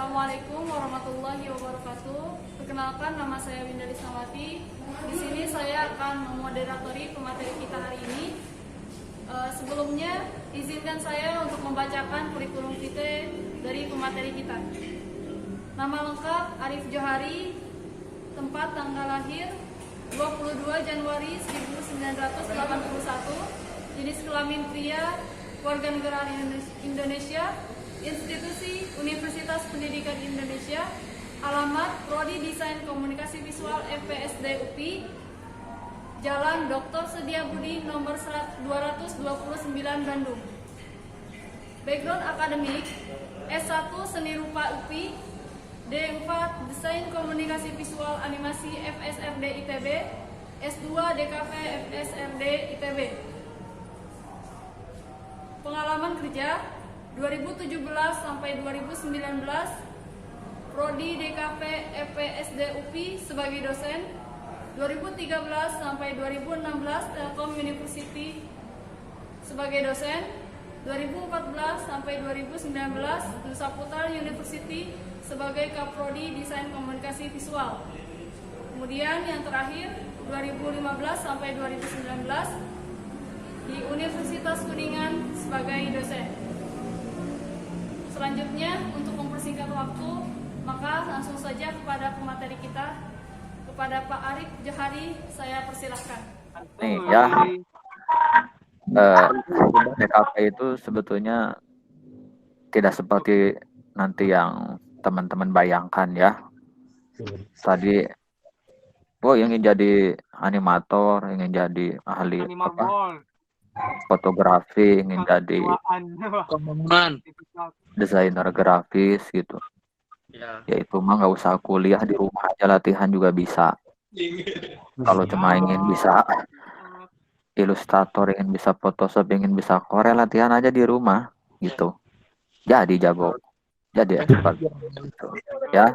Assalamualaikum warahmatullahi wabarakatuh. Perkenalkan, nama saya Winda Lisnawati. Di sini saya akan memoderatori pemateri kita hari ini. Sebelumnya, izinkan saya untuk membacakan kurikulum vitae dari pemateri kita. Nama lengkap Arif Johari, tempat tanggal lahir 22 Januari 1981, jenis kelamin pria, warga negara Indonesia, institusi Universitas Pendidikan Indonesia, alamat Prodi Desain Komunikasi Visual FPSD UPI, Jalan Dr. Setiabudi nomor 229 Bandung. Background akademik: S1 Seni Rupa UPI, D4 Desain Komunikasi Visual Animasi FSRD ITB, S2 DKV FSRD ITB. Pengalaman kerja 2017 sampai 2019, Prodi DKV FPSD UPI sebagai dosen, 2013 sampai 2016 Telkom University sebagai dosen, 2014 sampai 2019 Nusa Putar University sebagai Kaprodi Desain Komunikasi Visual. Kemudian yang terakhir 2015 sampai 2019 di Universitas Kuningan sebagai dosen. Selanjutnya, untuk mempersingkat waktu, maka langsung saja kepada pemateri kita, kepada Pak Arif Johari, saya persilahkan. Nih ya, DKV itu sebetulnya tidak seperti nanti yang teman-teman bayangkan ya. Tadi, ingin jadi animator, ingin jadi ahli fotografi, ingin jadi desainer grafis gitu. Ya itu mah nggak usah kuliah, di rumah aja latihan juga bisa. Kalau cuma ingin bisa ilustrator, ingin bisa Photoshop, ingin bisa Corel, latihan aja di rumah gitu. Jadi jago, jadi expert gitu. Ya.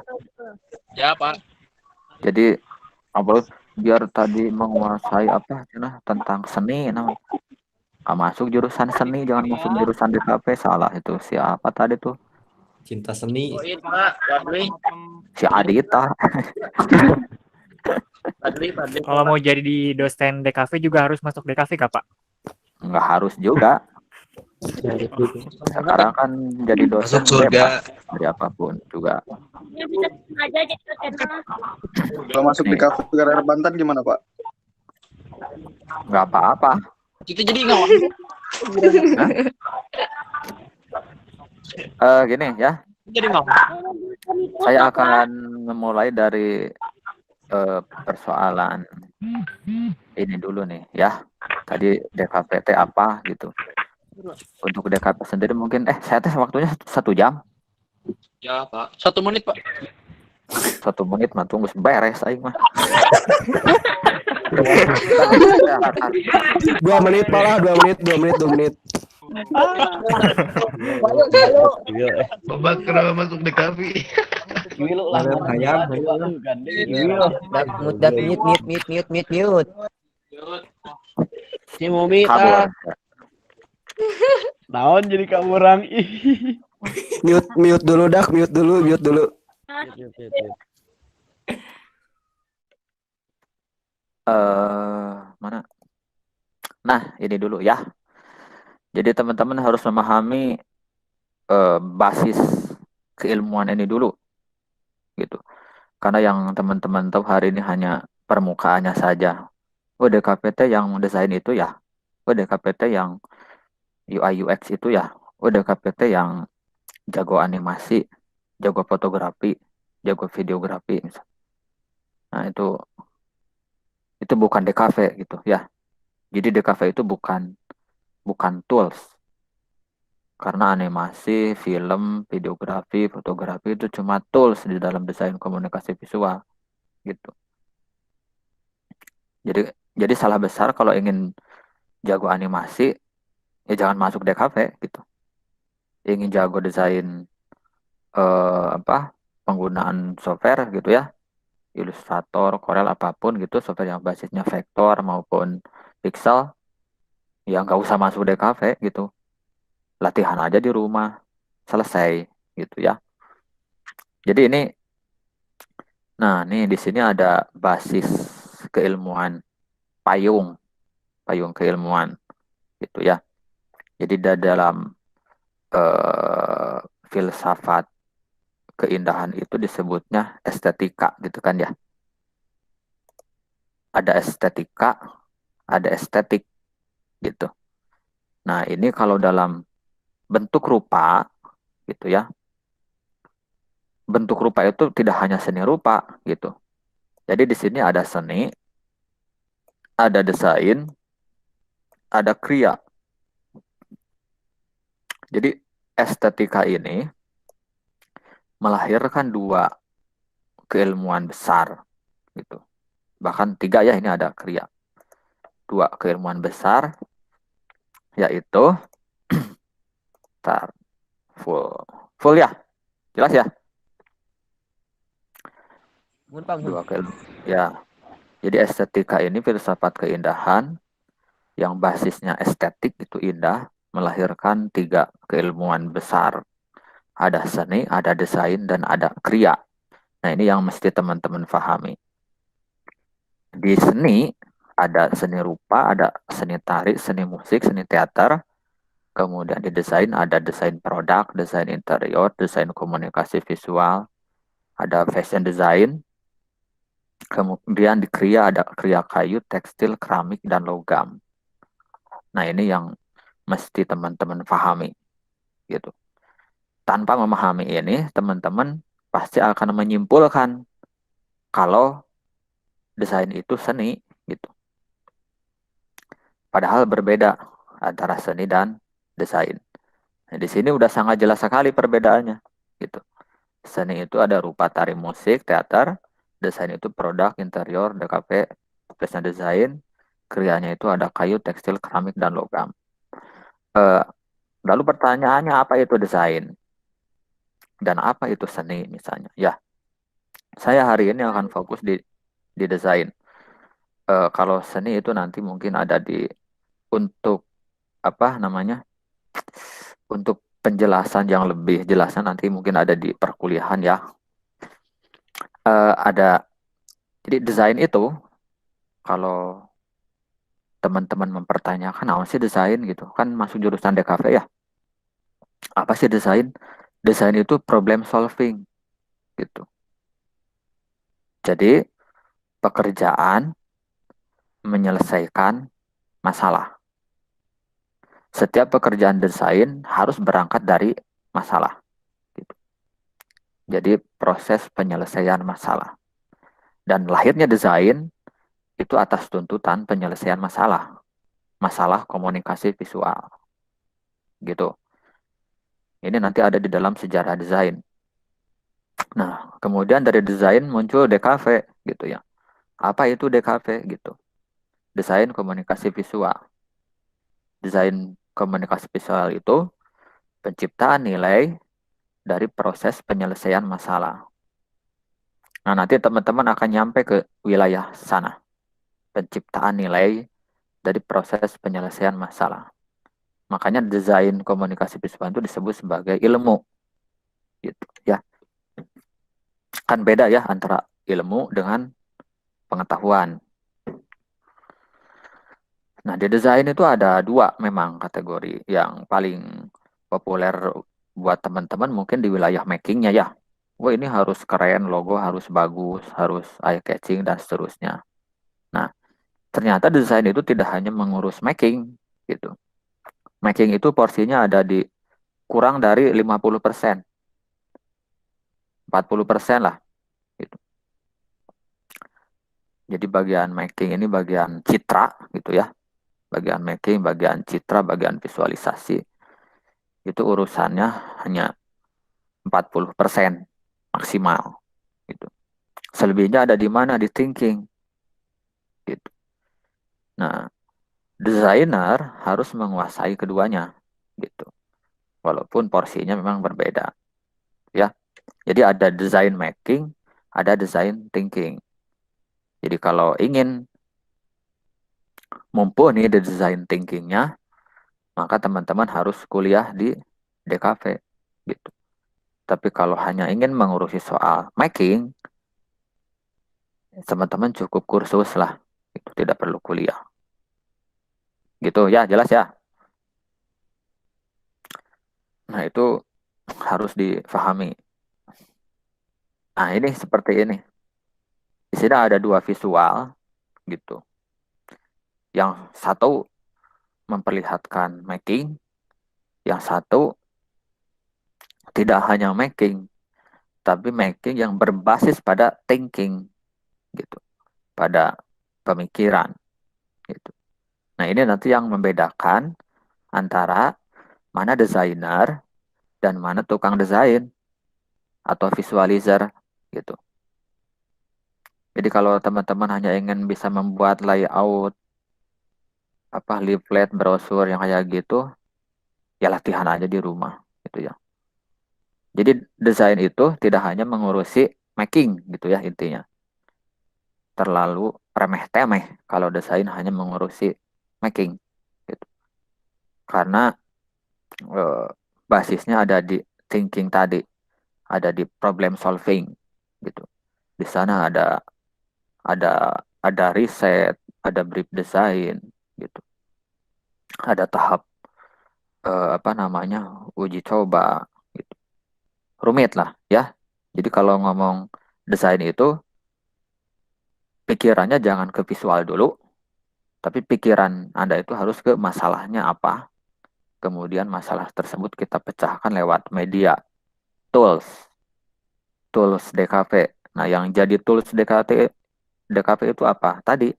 Ya Pak. Jadi apa? Biar tadi menguasai tentang seni, masuk jurusan seni, jangan masuk jurusan DKV, salah itu. Siapa tadi tuh? Cinta seni. Si Adita. Kalau mau jadi di dosen DKV juga harus masuk DKV kah, Pak? Nggak harus juga. Sekarang kan jadi dosen bebas dari apapun juga. Kalau masuk di kafe Negara Banten gimana Pak? Nggak apa-apa. Kita jadi nggak. Gini ya. Jadi nggak. Saya akan memulai dari persoalan ini dulu nih ya. Tadi DKVT apa gitu. Untuk DKV sendiri mungkin saya tes waktunya 1 jam. Ya Pak, 1 menit Pak. 1 menit mah tunggu beres aing mah. 2 menit malah 2 menit. Bapak kenapa masuk DKV? Mute. Si Mumi Kabur. naon jadi kamu orang Mute dulu. Mana? Nah, ini dulu ya. Jadi teman-teman harus memahami basis keilmuan ini dulu. Gitu. Karena yang teman-teman tahu hari ini hanya permukaannya saja. DKVT yang desain itu ya. DKVT yang UI UX itu ya. DKVT yang jago animasi, jago fotografi, jago videografi misalnya. Nah, itu bukan DKV gitu ya. Jadi DKV itu bukan tools. Karena animasi, film, videografi, fotografi itu cuma tools di dalam desain komunikasi visual gitu. Jadi salah besar kalau ingin jago animasi ya jangan masuk DKV gitu. Ingin jago desain penggunaan software gitu ya. Illustrator, Corel, apapun gitu, software yang basisnya vektor maupun pixel, ya nggak usah masuk DKV gitu. Latihan aja di rumah, selesai gitu ya. Jadi ini, nah nih di sini ada basis keilmuan, payung, payung keilmuan, gitu ya. Jadi dalam eh, filsafat keindahan itu disebutnya estetika, gitu kan ya. Ada estetika, ada estetik, gitu. Nah ini kalau dalam bentuk rupa, gitu ya. Bentuk rupa itu tidak hanya seni rupa, gitu. Jadi di sini ada seni, ada desain, ada kriya. Jadi estetika ini melahirkan dua keilmuan besar, gitu. Bahkan tiga ya, ini ada kriya. Dua keilmuan besar, yaitu tar, full ya, jelas ya. Mun Pak, mun. Dua keilmuan, ya. Jadi estetika ini filsafat keindahan yang basisnya estetik itu indah, melahirkan tiga keilmuan besar. Ada seni, ada desain, dan ada kriya. Nah ini yang mesti teman-teman pahami. Di seni ada seni rupa, ada seni tari, seni musik, seni teater. Kemudian di desain ada desain produk, desain interior, desain komunikasi visual, ada fashion design. Kemudian di kriya ada kriya kayu, tekstil, keramik, dan logam. Nah ini yang mesti teman-teman pahami, gitu. Tanpa memahami ini, teman-teman pasti akan menyimpulkan kalau desain itu seni, gitu. Padahal berbeda antara seni dan desain. Nah, di sini udah sangat jelas sekali perbedaannya, gitu. Seni itu ada rupa tari, musik, teater. Desain itu produk, interior, DKP, fashion design. Krianya itu ada kayu, tekstil, keramik, dan logam. Lalu pertanyaannya, apa itu desain? Dan apa itu seni misalnya? Ya, saya hari ini akan fokus di desain. Kalau seni itu nanti mungkin ada di untuk apa namanya? Untuk penjelasan yang lebih jelasnya nanti mungkin ada di perkuliahan ya. Ada, jadi desain itu kalau teman-teman mempertanyakan apa sih desain gitu kan masuk jurusan DKV ya, apa sih desain? Desain itu problem solving, gitu. Jadi pekerjaan menyelesaikan masalah. Setiap pekerjaan desain harus berangkat dari masalah, gitu. Jadi proses penyelesaian masalah. Dan lahirnya desain itu atas tuntutan penyelesaian masalah. Masalah komunikasi visual. Gitu. Ini nanti ada di dalam sejarah desain. Nah, kemudian dari desain muncul DKV gitu ya. Apa itu DKV gitu? Desain komunikasi visual. Desain komunikasi visual itu penciptaan nilai dari proses penyelesaian masalah. Nah, nanti teman-teman akan nyampe ke wilayah sana. Penciptaan nilai dari proses penyelesaian masalah. Makanya desain komunikasi visual itu disebut sebagai ilmu. Gitu ya. Kan beda ya antara ilmu dengan pengetahuan. Nah, di desain itu ada dua memang kategori yang paling populer buat teman-teman mungkin di wilayah makingnya ya. Wah ini harus keren, logo harus bagus, harus eye-catching, dan seterusnya. Nah, ternyata desain itu tidak hanya mengurus making, gitu. Making itu porsinya ada di kurang dari 50%, 40% lah. Gitu. Jadi bagian making ini bagian citra, gitu ya. Bagian making, bagian citra, bagian visualisasi. Itu urusannya hanya 40% maksimal. Gitu. Selebihnya ada di mana? Di thinking. Gitu. Nah, desainer harus menguasai keduanya. Gitu. Walaupun porsinya memang berbeda. Ya. Jadi ada design making, ada design thinking. Jadi kalau ingin mumpuni di design thinkingnya, maka teman-teman harus kuliah di DKV. Gitu. Tapi kalau hanya ingin mengurusi soal making, teman-teman cukup kursus lah. Itu tidak perlu kuliah. Gitu ya, jelas ya. Nah, itu harus difahami. Nah, ini seperti ini. Di sini ada dua visual gitu. Yang satu memperlihatkan making, yang satu tidak hanya making, tapi making yang berbasis pada thinking gitu, pada pemikiran gitu. Nah, ini nanti yang membedakan antara mana desainer dan mana tukang desain atau visualizer gitu. Jadi kalau teman-teman hanya ingin bisa membuat layout leaflet, brosur yang kayak gitu, ya latihan aja di rumah gitu ya. Jadi desain itu tidak hanya mengurusi making gitu ya intinya. Terlalu remeh-temeh kalau desain hanya mengurusi making gitu. Karena basisnya ada di thinking tadi, ada di problem solving gitu. Di sana ada riset, ada brief design gitu. Ada tahap uji coba gitu. Rumit lah ya. Jadi kalau ngomong desain itu pikirannya jangan ke visual dulu, tapi pikiran Anda itu harus ke masalahnya apa. Kemudian masalah tersebut kita pecahkan lewat media, tools DKV. Nah, yang jadi tools DKV itu apa? Tadi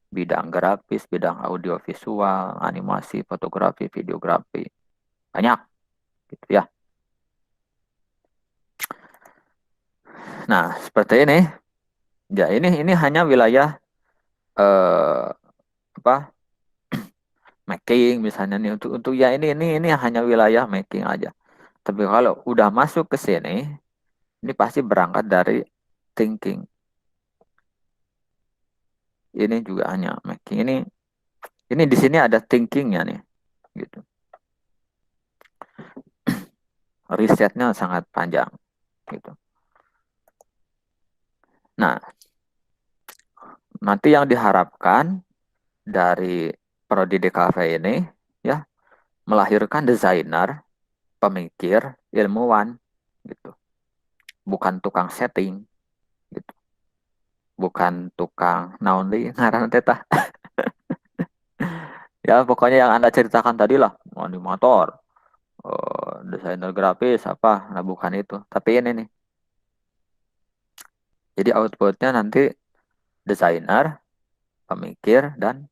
bidang grafis, bidang audiovisual, animasi, fotografi, videografi. Banyak gitu ya. Nah, seperti ini. Ya, ini hanya wilayah making misalnya nih untuk ya ini hanya wilayah making aja. Tapi kalau udah masuk ke sini, ini pasti berangkat dari thinking. Ini juga hanya making. Ini di sini ada thinkingnya nih, gitu. Risetnya sangat panjang, gitu. Nah, nanti yang diharapkan dari prodi DKV ini ya melahirkan desainer, pemikir, ilmuwan gitu. Bukan tukang setting gitu. Bukan tukang naon deui ngaran teh. Ya pokoknya yang Anda ceritakan tadi lah, animator, desainer grafis apa, nah bukan itu. Tapi ini nih. Jadi outputnya nanti desainer, pemikir, dan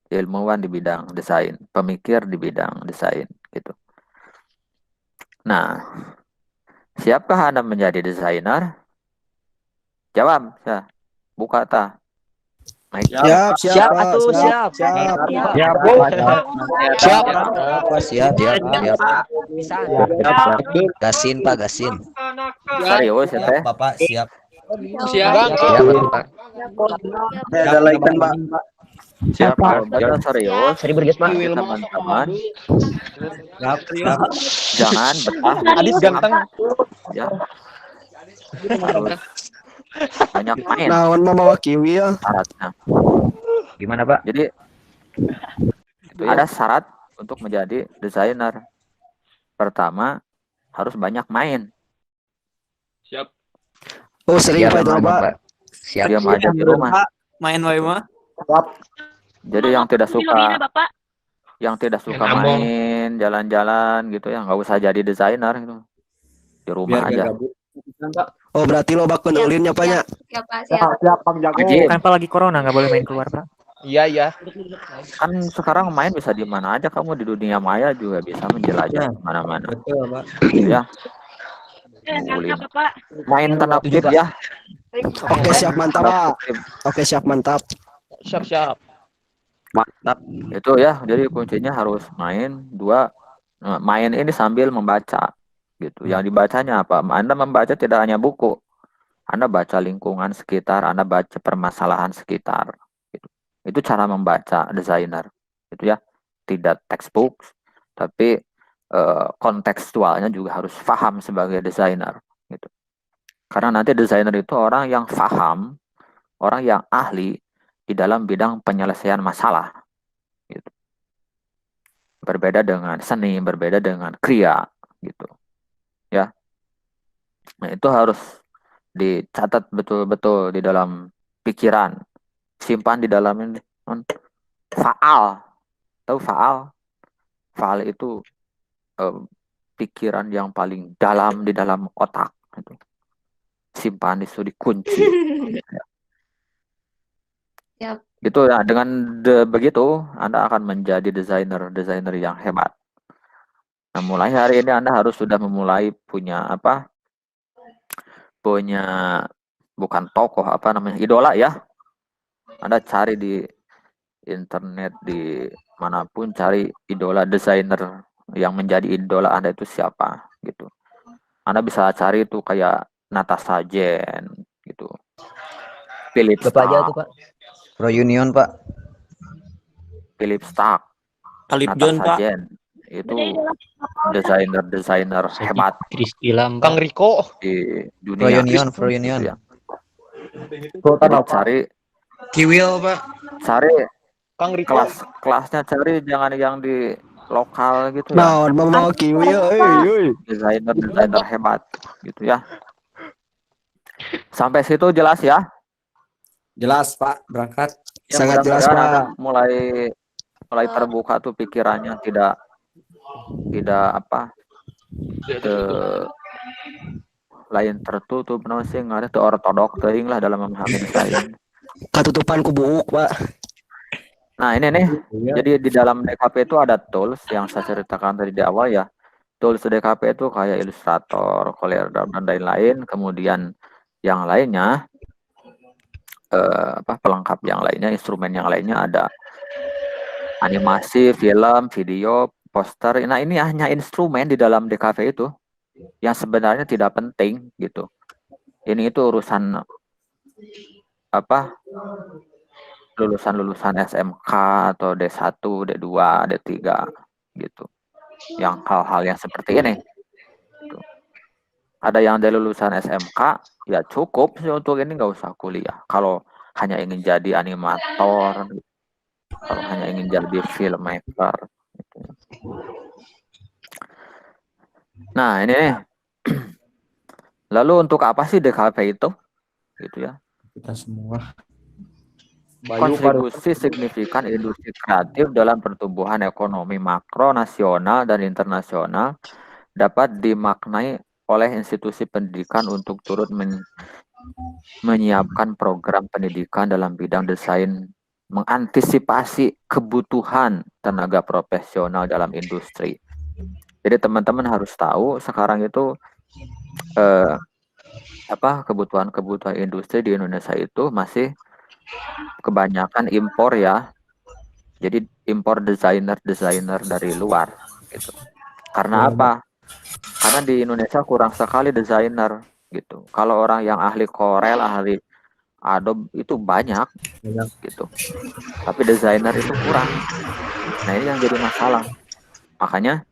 ilmuwan di bidang desain, pemikir di bidang desain gitu. Nah, siapkah Anda menjadi desainer? Jawab, ya. Buka ta. Siap atuh, siap. Siap. Ya, Bu. Siap. Siap. Bisa. Gasin, Pak, gasin. Serius ya teh? Bapak siap. Siap. Siap. Ada laikan, Pak. Siap, Anda serius. Seri berges, Pak. Teman-teman, Siap. jangan betah. Adit ganteng. Ya. Harus banyak main Naon membawa kiwi ya. syaratnya. Gimana, Pak? Jadi itu ada syarat untuk menjadi desainer. Pertama, harus banyak main. Siap. Oh, sering Pak itu, Pak. Siap. Diam aja di rumah. Main wae mah. Jadi yang tidak suka main, jalan-jalan gitu ya, nggak usah jadi desainer gitu. Di rumah aja. Oh, berarti lo bak penulinnya Pak ya? Siap, Pak. Siap. Kan Pak lagi corona nggak boleh main keluar Pak. Iya. Kan sekarang main bisa di mana aja, kamu di dunia maya juga bisa menjelajah kemana-mana. Betul, Pak. Ya. Main tanda kutip ya. Oke, siap mantap, Pak. Oke, siap mantap. Siap. Mantap. Itu ya, jadi kuncinya harus main. Dua, main ini sambil membaca. Gitu. Yang dibacanya apa? Anda membaca tidak hanya buku. Anda baca lingkungan sekitar, Anda baca permasalahan sekitar. Gitu. Itu cara membaca desainer. Itu ya. Tidak textbook, tapi kontekstualnya juga harus paham sebagai desainer gitu. Karena nanti desainer itu orang yang paham, orang yang ahli di dalam bidang penyelesaian masalah gitu. Berbeda dengan seni, berbeda dengan kriya gitu. Ya. Nah, itu harus dicatat betul-betul di dalam pikiran. Simpan di dalam ini. Faal. Tahu faal? Faal itu pikiran yang paling dalam di dalam otak gitu. Simpan itu dikunci. Yap. Gitu ya, dengan begitu Anda akan menjadi desainer yang hebat. Nah, mulai hari ini Anda harus sudah memulai punya apa? Punya bukan tokoh, apa namanya? Idola ya. Anda cari di internet, di manapun, cari idola desainer yang menjadi idola Anda itu siapa gitu. Anda bisa cari itu kayak Natasha Jen gitu. Philip Bapak aja Stark, tuh, Pak. Pro Union, Pak. Philip Stark, Talib John, Natasha Pak. Jen itu desainer hebat Istilam, Kang Riko. di dunia. Pro Union, Pro gitu Union. ya. Jadi cari Kiwil, Pak. cari Kang Riko. kelasnya, cari jangan yang di lokal gitu ya. Nah, mau kiwi, Desainer hebat gitu ya. Sampai situ jelas ya? Jelas, Pak. Berangkat. Ya, Sangat jelas, mudah-mudahan Pak. Anda mulai terbuka tuh pikirannya, tidak apa lain tertutup, sih nggak ada tuh ortodok teuing lah dalam memahami desain. Katutupan ku buuk, Pak. Nah, ini nih. Jadi di dalam DKP itu ada tools yang saya ceritakan tadi di awal ya. Tools DKP itu kayak Illustrator, CorelDRAW dan lain-lain. Kemudian yang lainnya pelengkap yang lainnya, instrumen yang lainnya ada animasi, film, video, poster. Nah, ini hanya instrumen di dalam DKV itu yang sebenarnya tidak penting gitu. Ini itu urusan lulusan SMK atau D1, D2, D3 gitu. Yang hal-hal yang seperti ini. Gitu. Ada yang dari lulusan SMK, ya cukup sih untuk ini, nggak usah kuliah. Kalau hanya ingin jadi animator, kalau hanya ingin jadi filmmaker. Gitu. Nah, ini nih. Lalu untuk apa sih DKV itu? Gitu ya. Kita semua. Kontribusi signifikan industri kreatif dalam pertumbuhan ekonomi makro nasional dan internasional dapat dimaknai oleh institusi pendidikan untuk turut menyiapkan program pendidikan dalam bidang desain, mengantisipasi kebutuhan tenaga profesional dalam industri. Jadi teman-teman harus tahu sekarang itu kebutuhan industri di Indonesia itu masih kebanyakan impor ya. Jadi impor desainer dari luar gitu. Karena apa? Karena di Indonesia kurang sekali desainer gitu. Kalau orang yang ahli Corel, ahli Adobe itu banyak gitu. Tapi desainer itu kurang. Nah, ini yang jadi masalah. Makanya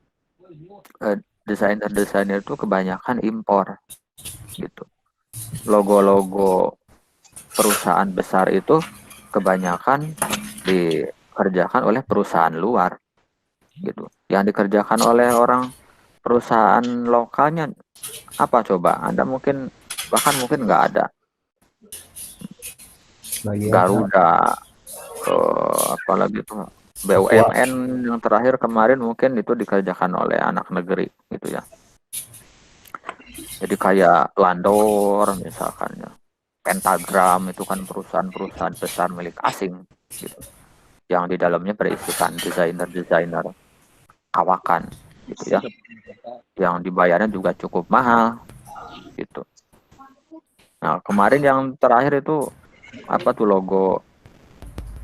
desainer itu kebanyakan impor gitu. Logo-logo perusahaan besar itu kebanyakan dikerjakan oleh perusahaan luar gitu. Yang dikerjakan oleh perusahaan lokalnya apa coba? Anda mungkin nggak ada. Garuda, apalagi itu BUMN yang terakhir kemarin mungkin itu dikerjakan oleh anak negeri gitu ya. Jadi kayak Landor misalkan ya. Pentagram itu kan perusahaan-perusahaan besar milik asing gitu. Yang di dalamnya berisikan desainer kawakan gitu ya. Yang dibayarnya juga cukup mahal gitu. Nah, kemarin yang terakhir itu apa tuh logo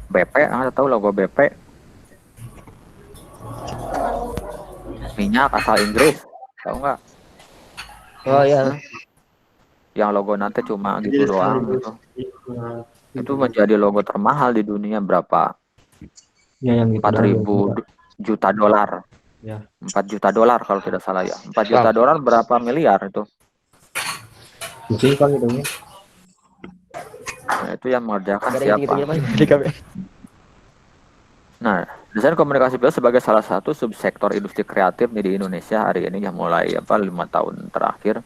BP, Anda tahu logo BP? Minyak asal Inggris, tahu nggak? Oh ya. Yang logo nanti cuma gitu doang gitu. Itu menjadi logo termahal di dunia berapa? Ya, yang gitu 4.000 juta dolar Ya. 4 juta dolar kalau tidak salah ya. 4 juta dolar berapa miliar itu? Mungkin Kang hitungnya. Nah, itu yang mengerjakan Gak ada siapa? gitu-gitunya Pak di DKV. Nah, desain komunikasi visual sebagai salah satu subsektor industri kreatif nih di Indonesia hari ini yang mulai 5 tahun terakhir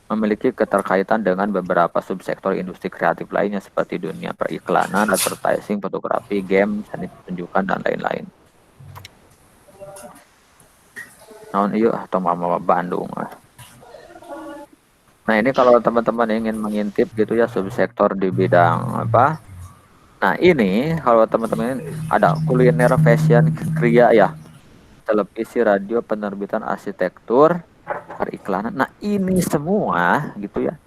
memiliki keterkaitan dengan beberapa subsektor industri kreatif lainnya seperti dunia periklanan, advertising, fotografi, game, seni pertunjukan dan lain-lain. Naon iya atau mama Bandung. Nah, ini kalau teman-teman ingin mengintip gitu ya subsektor di bidang apa? Nah, ini kalau teman-teman ada kuliner, fashion, kria ya, televisi, radio, penerbitan, arsitektur, periklanan. Nah, ini semua gitu ya.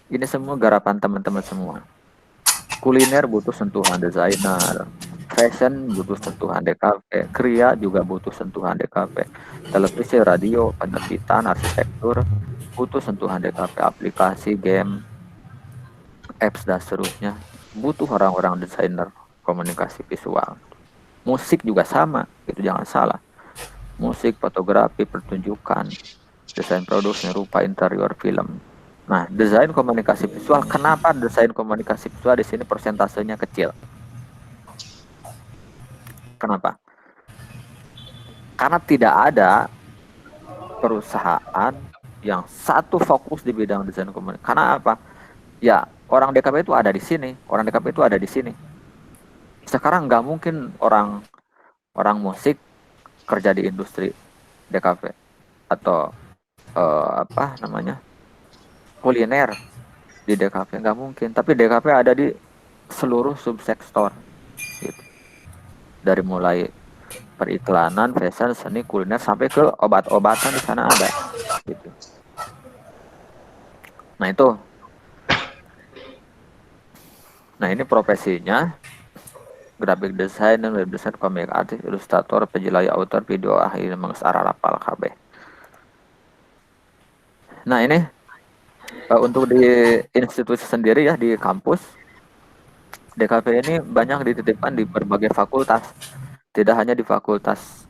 Ini semua garapan teman-teman semua. Kuliner butuh sentuhan desainer, fashion butuh sentuhan DKV, kria juga butuh sentuhan DKV, televisi, radio, penerbitan, arsitektur butuh sentuhan DKV, aplikasi, game, apps dan seterusnya butuh orang-orang desainer komunikasi visual. Musik juga sama, itu jangan salah. Musik, fotografi, pertunjukan, desain produksi, rupa, interior, film. Nah, desain komunikasi visual, kenapa desain komunikasi visual di sini persentasenya kecil? Kenapa? Karena tidak ada perusahaan yang satu fokus di bidang desain komunikasi. Karena apa? Ya, orang DKP itu ada di sini, orang DKP itu ada di sini. Sekarang nggak mungkin orang musik kerja di industri DKP atau apa namanya kuliner di DKP, nggak mungkin. Tapi DKP ada di seluruh subsektor gitu. Dari mulai periklanan, fashion, seni, kuliner sampai ke obat-obatan di sana ada gitu. Nah itu. Nah ini profesinya graphic design, web design, komik artis, ilustrator, penjelajah, author, video, akhirnya mengesara lapal KB. Nah ini untuk di institusi sendiri ya di kampus DKV ini banyak dititipkan di berbagai fakultas, tidak hanya di fakultas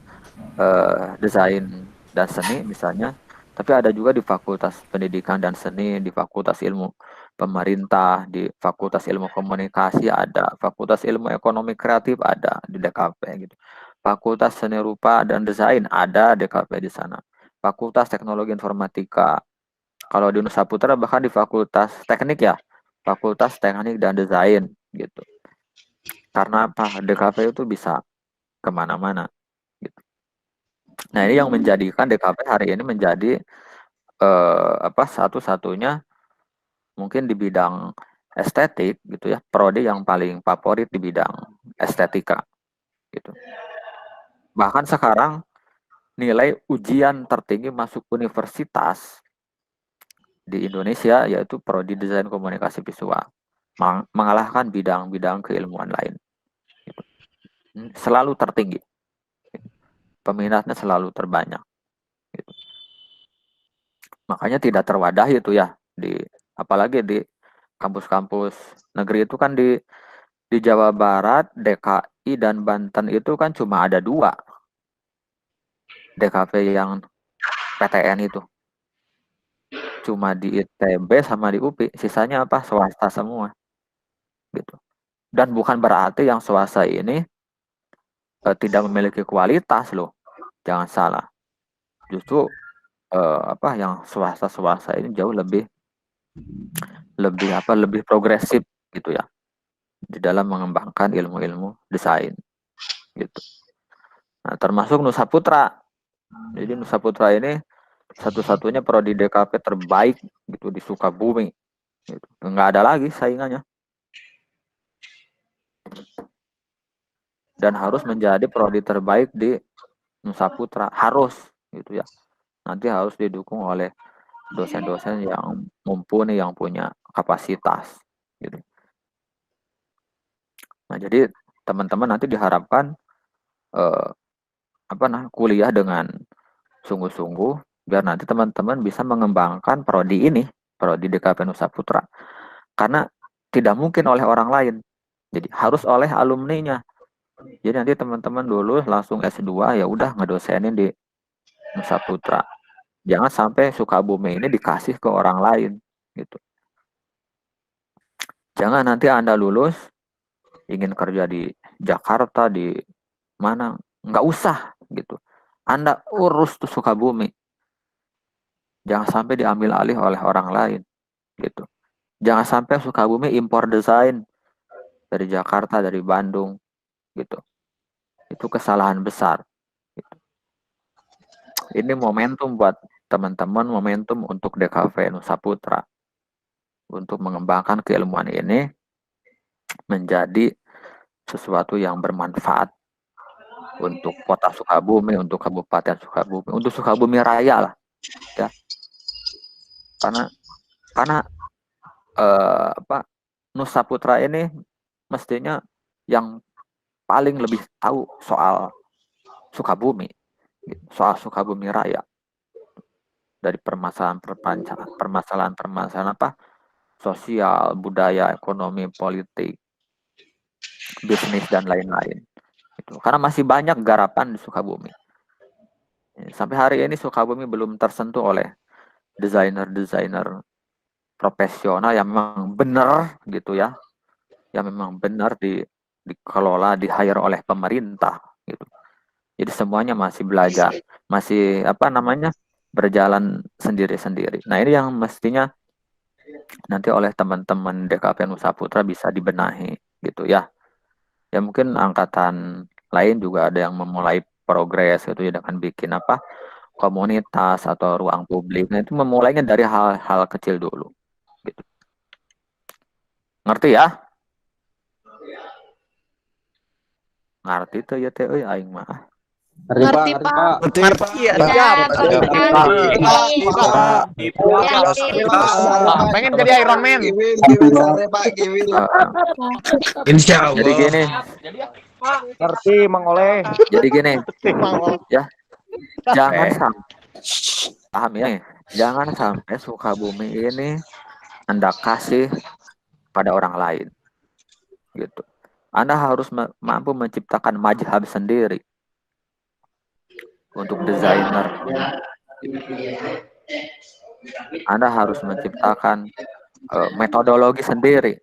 desain dan seni misalnya, tapi ada juga di fakultas pendidikan dan seni, di fakultas ilmu pemerintah, di fakultas ilmu komunikasi ada, fakultas ilmu ekonomi kreatif ada di DKV gitu. Fakultas seni rupa dan desain ada DKV di sana. Fakultas teknologi informatika. Kalau di Nusa Putra bahkan di fakultas teknik ya, fakultas teknik dan desain gitu. Karena apa? DKV itu bisa kemana-mana. Gitu. Nah ini yang menjadikan DKV hari ini menjadi satu-satunya mungkin di bidang estetik gitu ya, prodi yang paling favorit di bidang estetika gitu. Bahkan sekarang nilai ujian tertinggi masuk universitas di Indonesia yaitu prodi desain komunikasi visual, mengalahkan bidang-bidang keilmuan lain. Gitu. Selalu tertinggi, peminatnya selalu terbanyak. Gitu. Makanya tidak terwadahi itu ya apalagi di kampus-kampus negeri itu kan di Jawa Barat, DKI dan Banten itu kan cuma ada 2 DKV yang PTN itu. Cuma di ITB sama di UPI, sisanya apa? Swasta semua. Gitu. Dan bukan berarti yang swasta ini tidak memiliki kualitas loh. Jangan salah. Justru yang swasta ini jauh lebih progresif gitu ya di dalam mengembangkan ilmu-ilmu desain gitu. Nah, termasuk Nusa Putra. Jadi Nusa Putra ini satu-satunya prodi DKV terbaik gitu di Sukabumi. Gitu. Nggak ada lagi saingannya. Dan harus menjadi prodi terbaik di Nusa Putra, harus gitu ya. Nanti harus didukung oleh dosen-dosen yang mumpuni, yang punya kapasitas gitu. Nah, jadi teman-teman nanti diharapkan kuliah dengan sungguh-sungguh biar nanti teman-teman bisa mengembangkan prodi ini, prodi DKV Nusa Putra. Karena tidak mungkin oleh orang lain. Jadi harus oleh alumninya. Jadi nanti teman-teman dulu langsung S2 ya udah ngedosenin di Nusa Putra. Jangan sampai Sukabumi ini dikasih ke orang lain gitu. Jangan nanti Anda lulus ingin kerja di Jakarta, di mana, nggak usah gitu. Anda urus tuh Sukabumi. Jangan sampai diambil alih oleh orang lain gitu. Jangan sampai Sukabumi impor desain dari Jakarta, dari Bandung gitu. Itu kesalahan besar. Gitu. Ini momentum buat teman-teman, momentum untuk DKV Nusa Putra untuk mengembangkan keilmuan ini menjadi sesuatu yang bermanfaat untuk kota Sukabumi, untuk Kabupaten Sukabumi, untuk Sukabumi Raya lah, ya. Karena Nusa Putra ini mestinya yang paling lebih tahu soal Sukabumi, soal Sukabumi Raya, dari permasalahan sosial, budaya, ekonomi, politik, bisnis dan lain-lain. Karena masih banyak garapan di Sukabumi. Sampai hari ini Sukabumi belum tersentuh oleh desainer-desainer profesional yang memang benar gitu ya, yang memang benar dikelola, di-hire oleh pemerintah gitu. Jadi semuanya masih belajar, masih berjalan sendiri-sendiri. Nah, ini yang mestinya nanti oleh teman-teman DKV Nusa Putra bisa dibenahi gitu ya. Ya mungkin angkatan lain juga ada yang memulai progres gitu ya dengan bikin komunitas atau ruang publik. Nah, itu memulainya dari hal-hal kecil dulu. Gitu. Ngerti ya? Ngerti tuh ya teh aing mah. Ngerti, Pak. Pengen jadi Iron Man. Insya Allah. Jadi gini. Ngerti Mang Oleh. Jadi gini. Ya. Jangan sampai paham ya. Jangan sampai Sukabumi ini Anda kasih pada orang lain. Gitu. Anda harus mampu menciptakan mazhab sendiri untuk desainer. Anda harus menciptakan metodologi sendiri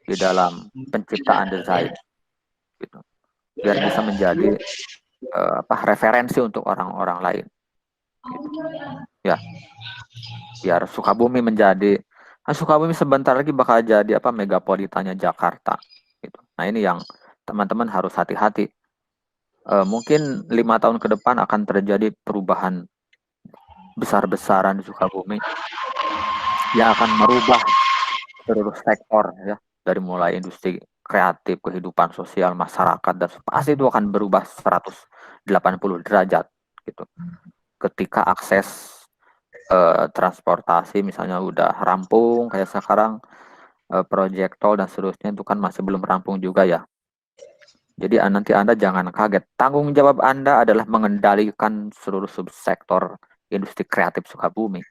di dalam penciptaan desain, gitu. Biar bisa menjadi referensi untuk orang-orang lain. Gitu. Ya, biar Sukabumi Sukabumi sebentar lagi bakal jadi megapolitanya Jakarta. Gitu. Nah ini yang teman-teman harus hati-hati. Mungkin 5 tahun ke depan akan terjadi perubahan besar-besaran di Sukabumi yang akan merubah seluruh sektor ya, dari mulai industri kreatif, kehidupan sosial masyarakat, dan pasti itu akan berubah 180 derajat gitu. Ketika akses transportasi misalnya udah rampung kayak sekarang, proyek tol dan seterusnya itu kan masih belum rampung juga ya. Jadi nanti Anda jangan kaget. Tanggung jawab Anda adalah mengendalikan seluruh subsektor industri kreatif Sukabumi.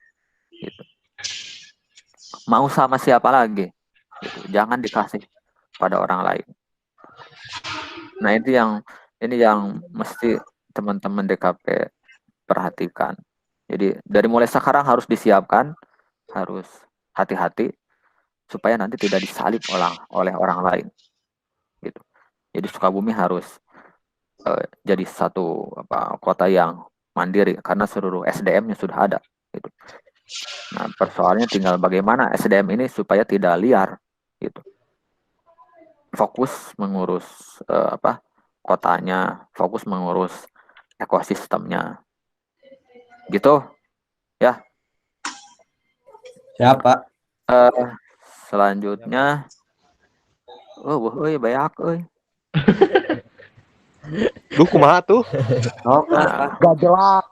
Gitu. Mau sama siapa lagi? Gitu. Jangan dikasih pada orang lain. Nah ini yang mesti teman-teman DKP perhatikan. Jadi dari mulai sekarang harus disiapkan, harus hati-hati supaya nanti tidak disalib oleh orang lain. Gitu. Jadi Sukabumi harus jadi satu kota yang mandiri karena seluruh SDM-nya sudah ada. Gitu. Nah persoalannya tinggal bagaimana SDM ini supaya tidak liar. Gitu. Fokus mengurus kotanya, fokus mengurus ekosistemnya. Gitu ya. Siapa? Selanjutnya banyak Lu kumaha tuh? Gak jelas.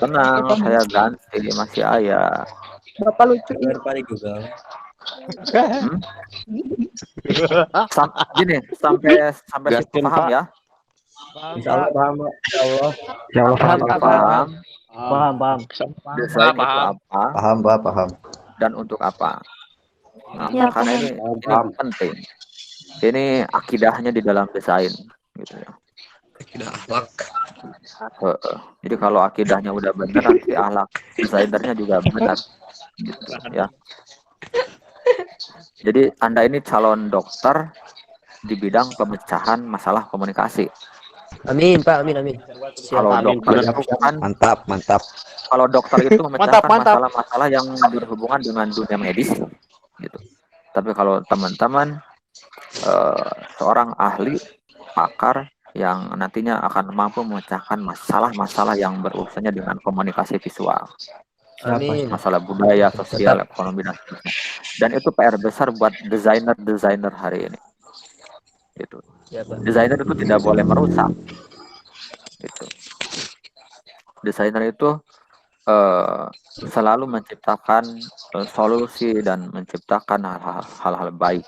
tenang, saya ganti masih ayah. Bapak lucu. Daripada Google. Gini sampai situ paham ya? Insya Allah paham, Pak. Insya Allah. Ya Allah, Paham. paham. Desain itu apa Paham, Pak, paham. dan untuk apa? Nah, Ya, karena ini penting. Ini akidahnya di dalam desain gitu ya. Tidak akhlak. Jadi kalau akidahnya udah benar, nanti akhlak desainernya juga benar. Gitu, ya. Jadi Anda ini calon dokter di bidang pemecahan masalah komunikasi. Amin, Pak. Amin, amin. Kalau Siap. dokter itu kan, Mantap, mantap. kalau dokter itu memecahkan Mantap. masalah-masalah yang berhubungan dengan dunia medis, gitu. Tapi kalau teman-teman seorang ahli pakar yang nantinya akan mampu memecahkan masalah-masalah yang berurusannya dengan komunikasi visual, Amin. masalah budaya, sosial, ekonomi dan seterusnya. Dan itu PR besar buat desainer hari ini. Gitu. Ya, Pak. Desainer itu tidak boleh merusak. Gitu. Desainer itu selalu menciptakan solusi dan menciptakan hal-hal baik.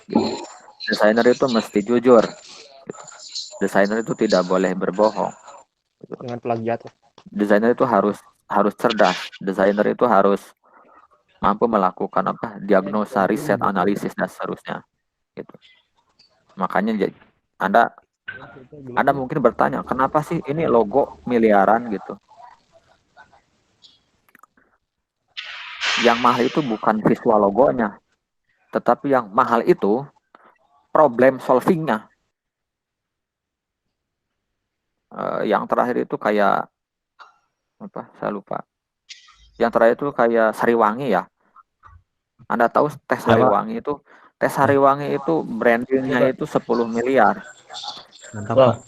Gitu. Desainer itu mesti jujur. Gitu. Desainer itu tidak boleh berbohong. Gitu. Dengan plagiat. Desainer itu harus cerdas. Desainer itu harus mampu melakukan diagnosa, riset, analisis dan seterusnya. Gitu. Makanya Anda mungkin bertanya, kenapa sih ini logo miliaran gitu? Yang mahal itu bukan visual logonya, tetapi yang mahal itu problem solvingnya. Yang terakhir itu kayak apa? Saya lupa. Yang terakhir itu kayak Sariwangi ya. Anda tahu teh Sariwangi itu? Teh Sariwangi itu brandingnya itu 10 miliar. Mantap, Wah. Pak.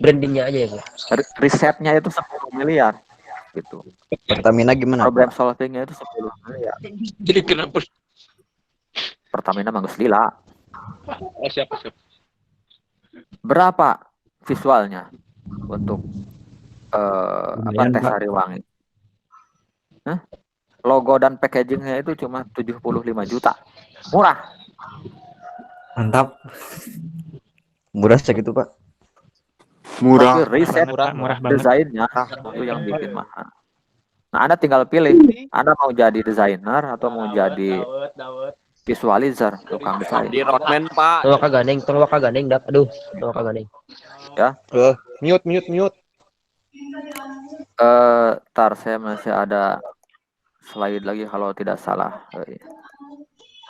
Brandingnya aja ya, Pak. Risetnya itu 10 miliar. Gitu. Pertamina gimana, Problem Pak? solvingnya itu 10 miliar. Jadi kenapa? Pertamina Manggus Lila. Oh, siapa? Berapa visualnya untuk Lumayan, teh Pak. Sariwangi? Logo dan packagingnya itu cuma 75 juta. Murah. Mantap. Murah segitu, Pak. Tapi riset Murah banget. desainnya itu yang bikin mahal. Nah, Anda tinggal pilih. Anda mau jadi desainer atau mau jadi visualizer, tukang desain. Di Rockman, Pak. Tolong kagak neng, dak. Aduh, tolong kagak neng. Mute. Tar saya masih ada slide lagi kalau tidak salah.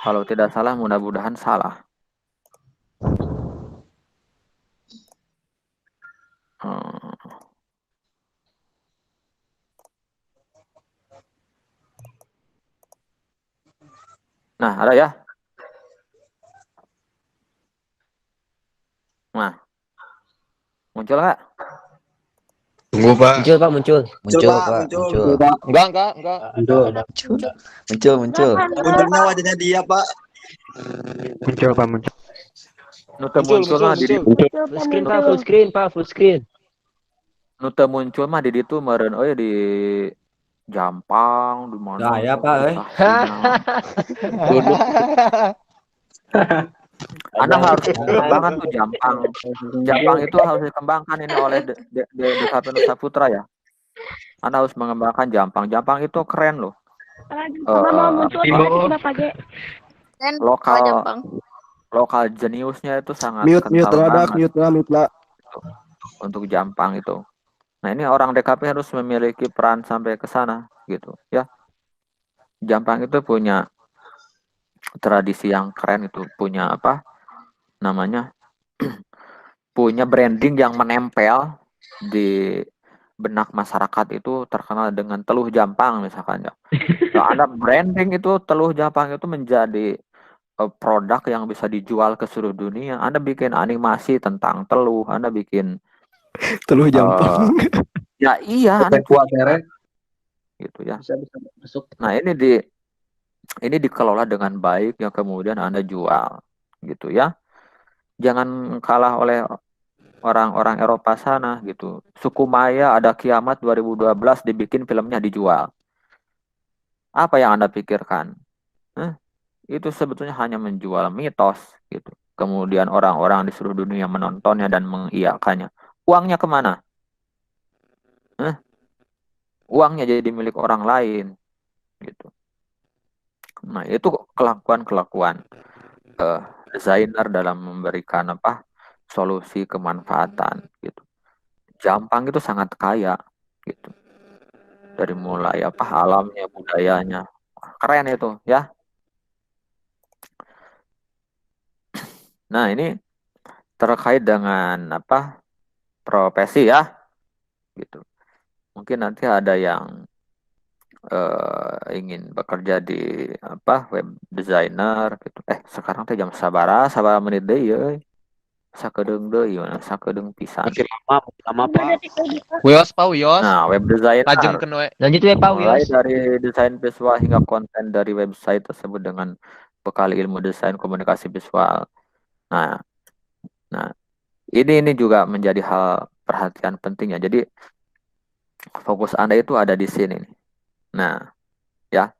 Kalau tidak salah, mudah-mudahan salah. Nah, ada ya? Nah, muncul nggak? Tunggu, Pak. Muncul, Pak, muncul. Muncul, Pak. Muncul. Enggak. Muncul. Munculnya wajahnya dia, Pak. Muncul, Pak, muncul. Nute muncul mah di Full screen, Pak, full screen, Pak, full screen. Nute muncul mah di ditu meureun di Jampang di mana? Ya, Pak, Anda harus dikembangkan tuh Jampang. Jampang itu harus dikembangkan ini oleh DKP Nusa Putra ya. Anda harus mengembangkan Jampang. Jampang itu keren loh. Lokal jeniusnya itu sangat Mute kental lah, banget mute lah. untuk Jampang itu. Nah, ini orang DKP harus memiliki peran sampai ke sana gitu ya. Jampang itu punya tradisi yang keren, itu punya punya branding yang menempel di benak masyarakat, itu terkenal dengan teluh Jampang misalkan ya. Nah, ada branding itu teluh Jampang itu menjadi produk yang bisa dijual ke seluruh dunia. Anda bikin animasi tentang teluh, Anda bikin Teluh Jampang. ya iya, Anda Kuat merek. gitu ya. Bisa masuk. Nah, ini dikelola dengan baik yang kemudian Anda jual gitu ya. Jangan kalah oleh orang-orang Eropa sana gitu. Suku Maya ada kiamat 2012 dibikin filmnya dijual. Apa yang Anda pikirkan? Itu sebetulnya hanya menjual mitos gitu. Kemudian orang-orang di seluruh dunia menontonnya dan mengiyakannya. Uangnya kemana? Uangnya jadi milik orang lain gitu. Nah, itu kelakuan desainer dalam memberikan solusi kemanfaatan gitu. Jampang itu sangat kaya gitu. Dari mulai alamnya, budayanya. Keren itu ya. Nah, ini terkait dengan profesi ya gitu. Mungkin nanti ada yang ingin bekerja di web designer gitu. Sekarang teh jam sabara menit deh ya. Sakedeung deui, sakedeung pisan. Makin lama Pak. Wios Pak Wios. Nah, web designer Lajengkeun we. Lanjut ya Pak mulai Wios. dari desain visual hingga konten dari website tersebut dengan bekal ilmu desain komunikasi visual. Nah, ini juga menjadi hal perhatian penting ya. Jadi fokus Anda itu ada di sini. Nah, ya,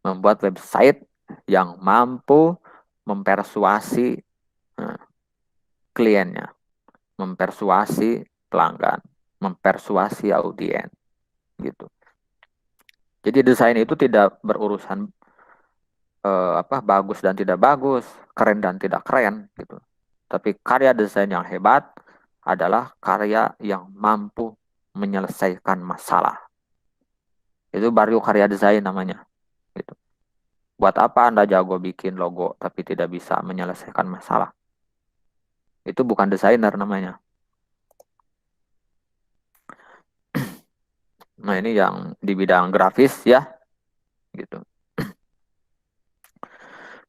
membuat website yang mampu mempersuasi kliennya, mempersuasi pelanggan, mempersuasi audiens, gitu. Jadi desain itu tidak berurusan bagus dan tidak bagus, keren dan tidak keren, gitu. Tapi karya desain yang hebat adalah karya yang mampu menyelesaikan masalah. Itu baru karya desain namanya. Gitu. Buat apa Anda jago bikin logo tapi tidak bisa menyelesaikan masalah? Itu bukan desainer namanya. Nah, ini yang di bidang grafis ya. Gitu.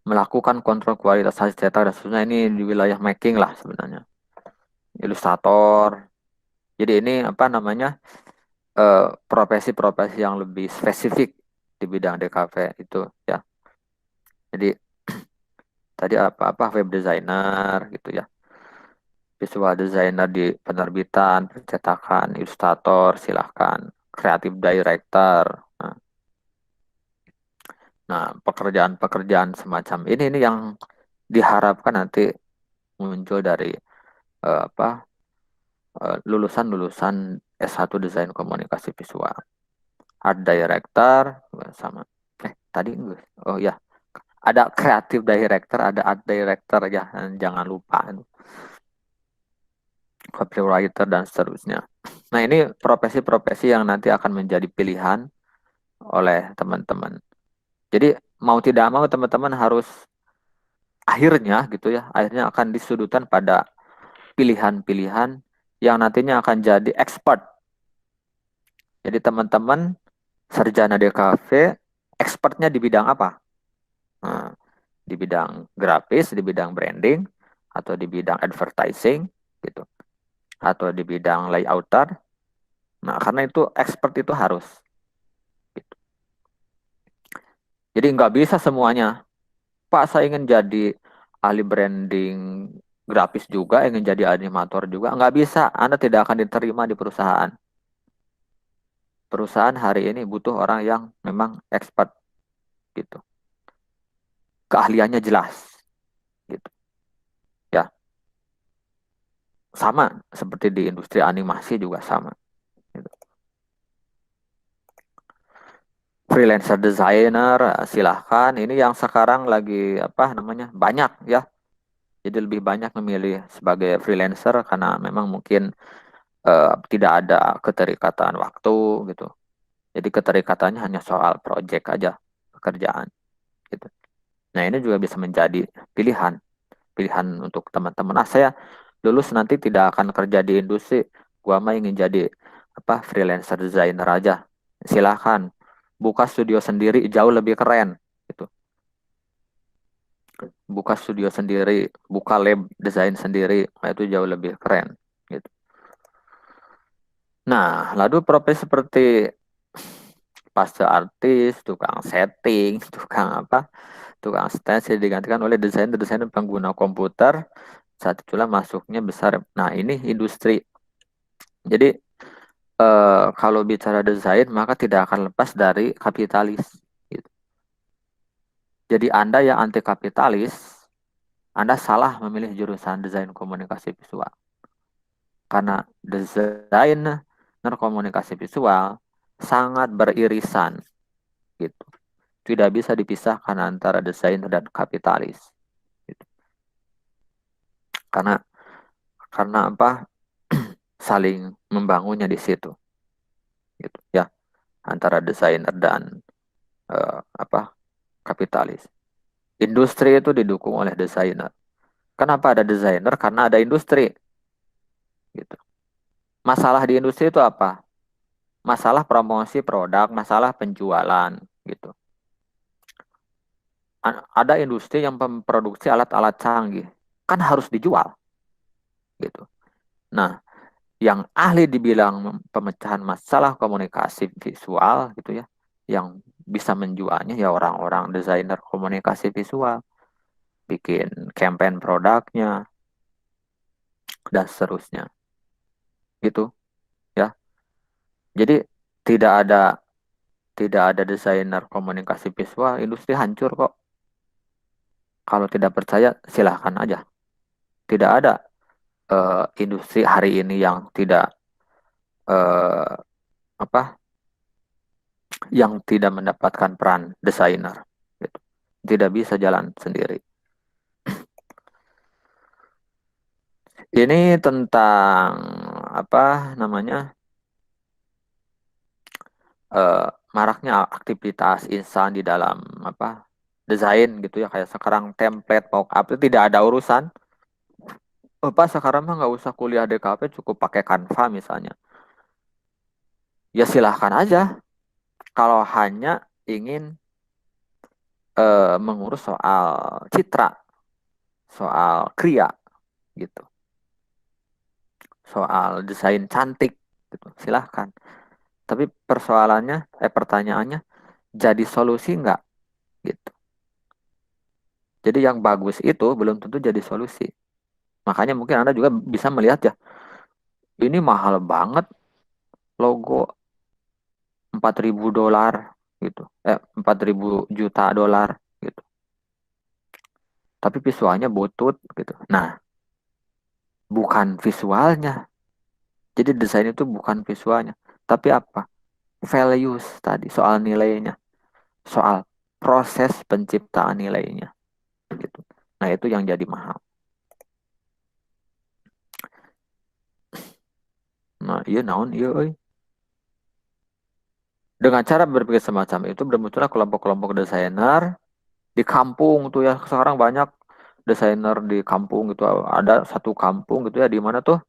Melakukan kontrol kualitas hasil cetak dan seterusnya, ini di wilayah making lah sebenarnya. Ilustrator. Jadi ini profesi-profesi yang lebih spesifik di bidang DKV itu ya. Jadi tadi web designer gitu ya. Visual designer di penerbitan, percetakan, ilustrator, silahkan. Creative director. Nah, pekerjaan-pekerjaan semacam ini yang diharapkan nanti muncul dari lulusan-lulusan S1 desain komunikasi visual. Art director sama tadi enggak. Oh ya. Ada creative director, ada art director ya, jangan lupa. Copywriter dan seterusnya. Nah, ini profesi-profesi yang nanti akan menjadi pilihan oleh teman-teman. Jadi mau tidak mau teman-teman harus akhirnya akan disudutkan pada pilihan-pilihan yang nantinya akan jadi expert. Jadi teman-teman sarjana DKV expertnya di bidang apa? Nah, di bidang grafis, di bidang branding, atau di bidang advertising, gitu, atau di bidang layouter. Nah, karena itu expert itu harus. Gitu. Jadi nggak bisa semuanya. Pak, saya ingin jadi ahli branding grafis juga, ingin jadi animator juga. Nggak bisa, Anda tidak akan diterima di perusahaan. Perusahaan hari ini butuh orang yang memang expert. Gitu. Keahliannya jelas. Gitu. Ya. Sama seperti di industri animasi juga sama. Gitu. Freelancer designer silahkan. Ini yang sekarang lagi banyak ya. Jadi lebih banyak memilih sebagai freelancer karena memang mungkin tidak ada keterikatan waktu gitu. Jadi keterikatannya hanya soal project aja, pekerjaan gitu. Nah, ini juga bisa menjadi pilihan untuk teman-teman. Saya lulus nanti tidak akan kerja di industri, gua mah ingin jadi freelancer designer aja. Silahkan buka studio sendiri, jauh lebih keren gitu. Buka studio sendiri, buka lab desain sendiri, itu jauh lebih keren gitu. Nah, lalu profesi seperti pastel artis, tukang setting, tukang stage digantikan oleh desainer pengguna komputer. Saat itulah masuknya besar. Nah, ini industri. Jadi kalau bicara desain maka tidak akan lepas dari kapitalis. Gitu. Jadi Anda yang anti kapitalis, Anda salah memilih jurusan desain komunikasi visual. Karena desainer komunikasi visual sangat beririsan. Gitu. Tidak bisa dipisahkan antara desainer dan kapitalis. Gitu. Karena saling membangunnya di situ, gitu ya, antara desainer dan kapitalis. Industri itu didukung oleh desainer. Kenapa ada desainer? Karena ada industri, gitu. Masalah di industri itu apa? Masalah promosi produk, masalah penjualan, gitu. Ada industri yang memproduksi alat-alat canggih, kan harus dijual, gitu. Nah, yang ahli dibilang pemecahan masalah komunikasi visual, gitu ya, yang bisa menjualnya ya orang-orang desainer komunikasi visual, bikin campaign produknya dan seterusnya, gitu ya. Jadi tidak ada desainer komunikasi visual, industri hancur kok. Kalau tidak percaya, silahkan aja. Tidak ada industri hari ini yang tidak eh, apa, yang tidak mendapatkan peran desainer. Gitu. Tidak bisa jalan sendiri. Ini tentang apa namanya maraknya aktivitas insan di dalam apa desain, gitu ya, kayak sekarang template mockup itu tidak ada urusan. Apa sekarang mah nggak usah kuliah DKV, cukup pakai Canva misalnya. Ya silahkan aja. Kalau hanya ingin mengurus soal citra, soal kriya, gitu, soal desain cantik, gitu, silahkan. Tapi pertanyaannya, jadi solusi nggak, gitu. Jadi yang bagus itu belum tentu jadi solusi. Makanya mungkin Anda juga bisa melihat ya, ini mahal banget logo, $4.000 gitu. 4.000 juta dolar gitu. Tapi visualnya butut gitu. Nah, bukan visualnya. Jadi desain itu bukan visualnya, tapi apa? Values tadi, soal nilainya, soal proses penciptaan nilainya gitu. Nah, itu yang jadi mahal. Nah, iya naon iya euy. Dengan cara berpikir semacam itu bermunculah kelompok-kelompok desainer di kampung tuh ya. Sekarang banyak desainer di kampung gitu. Ada satu kampung gitu ya, di mana tuh,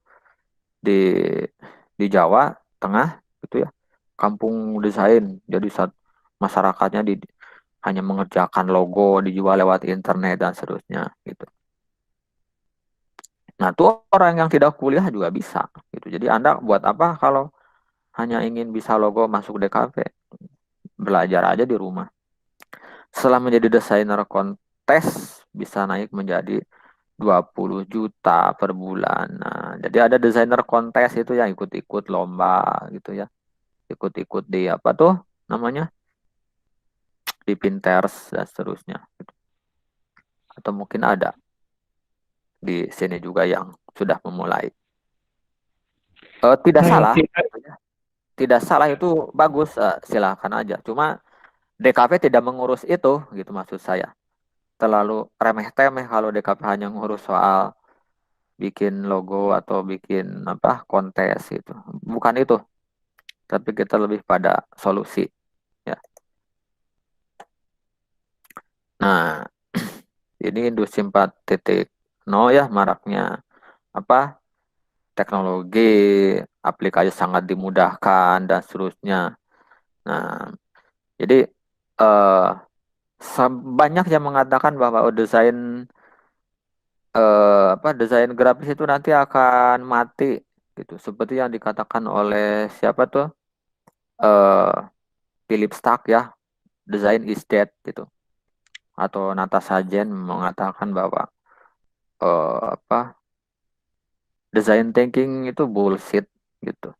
di Jawa Tengah gitu ya. Kampung desain. Jadi masyarakatnya hanya mengerjakan logo, dijual lewat internet dan seterusnya gitu. Nah, tuh orang yang tidak kuliah juga bisa gitu. Jadi Anda buat apa kalau hanya ingin bisa logo masuk DKV? Belajar aja di rumah. Setelah menjadi desainer kontes, bisa naik menjadi 20 juta per bulan. Nah, jadi ada desainer kontes itu yang ikut-ikut lomba gitu ya. Ikut-ikut di apa tuh namanya? Di Pinterest dan seterusnya. Gitu. Atau mungkin ada di sini juga yang sudah memulai. Tidak salah. Tidak salah, itu bagus, silakan aja. Cuma DKV tidak mengurus itu, gitu maksud saya. Terlalu remeh-temeh kalau DKV hanya ngurus soal bikin logo atau bikin apa kontes gitu. Bukan itu, tapi kita lebih pada solusi ya. Nah, ini industri 4.0 ya, maraknya apa teknologi, aplikasi sangat dimudahkan dan seterusnya. Nah, jadi eh, banyak yang mengatakan bahwa desain grafis itu nanti akan mati gitu. Seperti yang dikatakan oleh siapa tuh? eh Philip Stark ya, design is dead gitu. Atau Natasha Jen mengatakan bahwa apa design thinking itu bullshit gitu.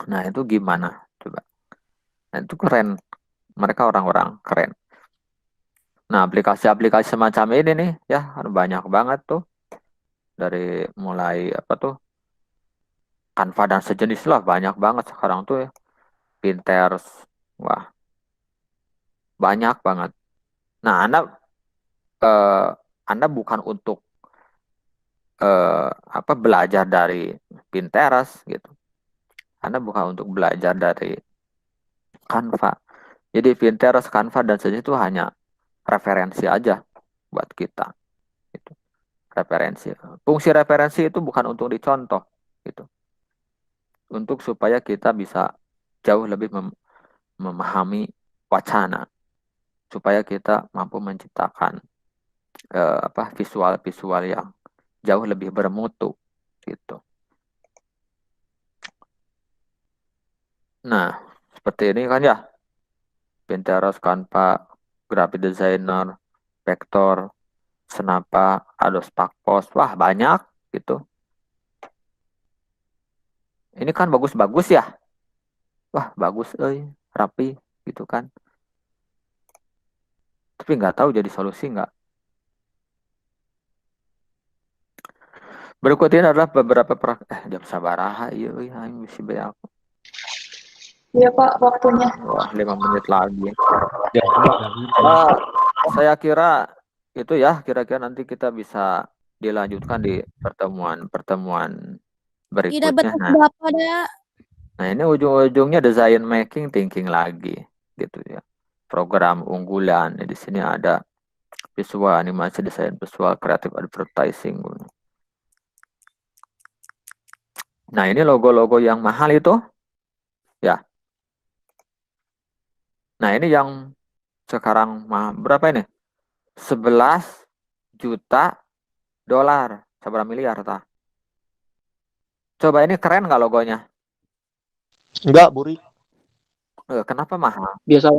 Nah, itu gimana coba? Nah, itu keren. Mereka orang-orang keren. Nah, aplikasi-aplikasi semacam ini nih ya banyak banget tuh, dari mulai apa tuh Canva dan sejenis lah, banyak banget sekarang tuh ya. Pinterest, wah banyak banget. Nah, eh, Anda bukan untuk belajar dari Pinterest gitu. Anda bukan untuk belajar dari Canva. Jadi Pinterest, Canva dan sejenis itu hanya referensi aja buat kita. Gitu. Referensi. Fungsi referensi itu bukan untuk dicontoh, gitu. Untuk supaya kita bisa jauh lebih memahami wacana, supaya kita mampu menciptakan visual-visual yang jauh lebih bermutu, gitu. Nah, seperti ini kan ya, Pinterest, Canva, graphic designer, vektor, Snappa, Adobe Sparkpost, wah banyak gitu. Ini kan bagus-bagus ya, wah bagus, rapi gitu kan. Tapi nggak tahu jadi solusi nggak. Berikut ini adalah beberapa jam sabaraha, iya, mesti banyak. Iya Pak, waktunya. Wah, 5 menit lagi. Ya, Saya kira itu ya, kira-kira nanti kita bisa dilanjutkan di pertemuan berikutnya. Nah, ini ujung-ujungnya design making thinking lagi, gitu ya. Program unggulan. Di sini ada visual, animasi, desain visual, creative advertising. Nah, ini logo-logo yang mahal itu, ya. Nah, ini yang sekarang berapa ini? 11 juta dolar, seberapa miliar tah? Coba ini keren nggak logonya? Enggak, Buri. Kenapa mahal? Biasa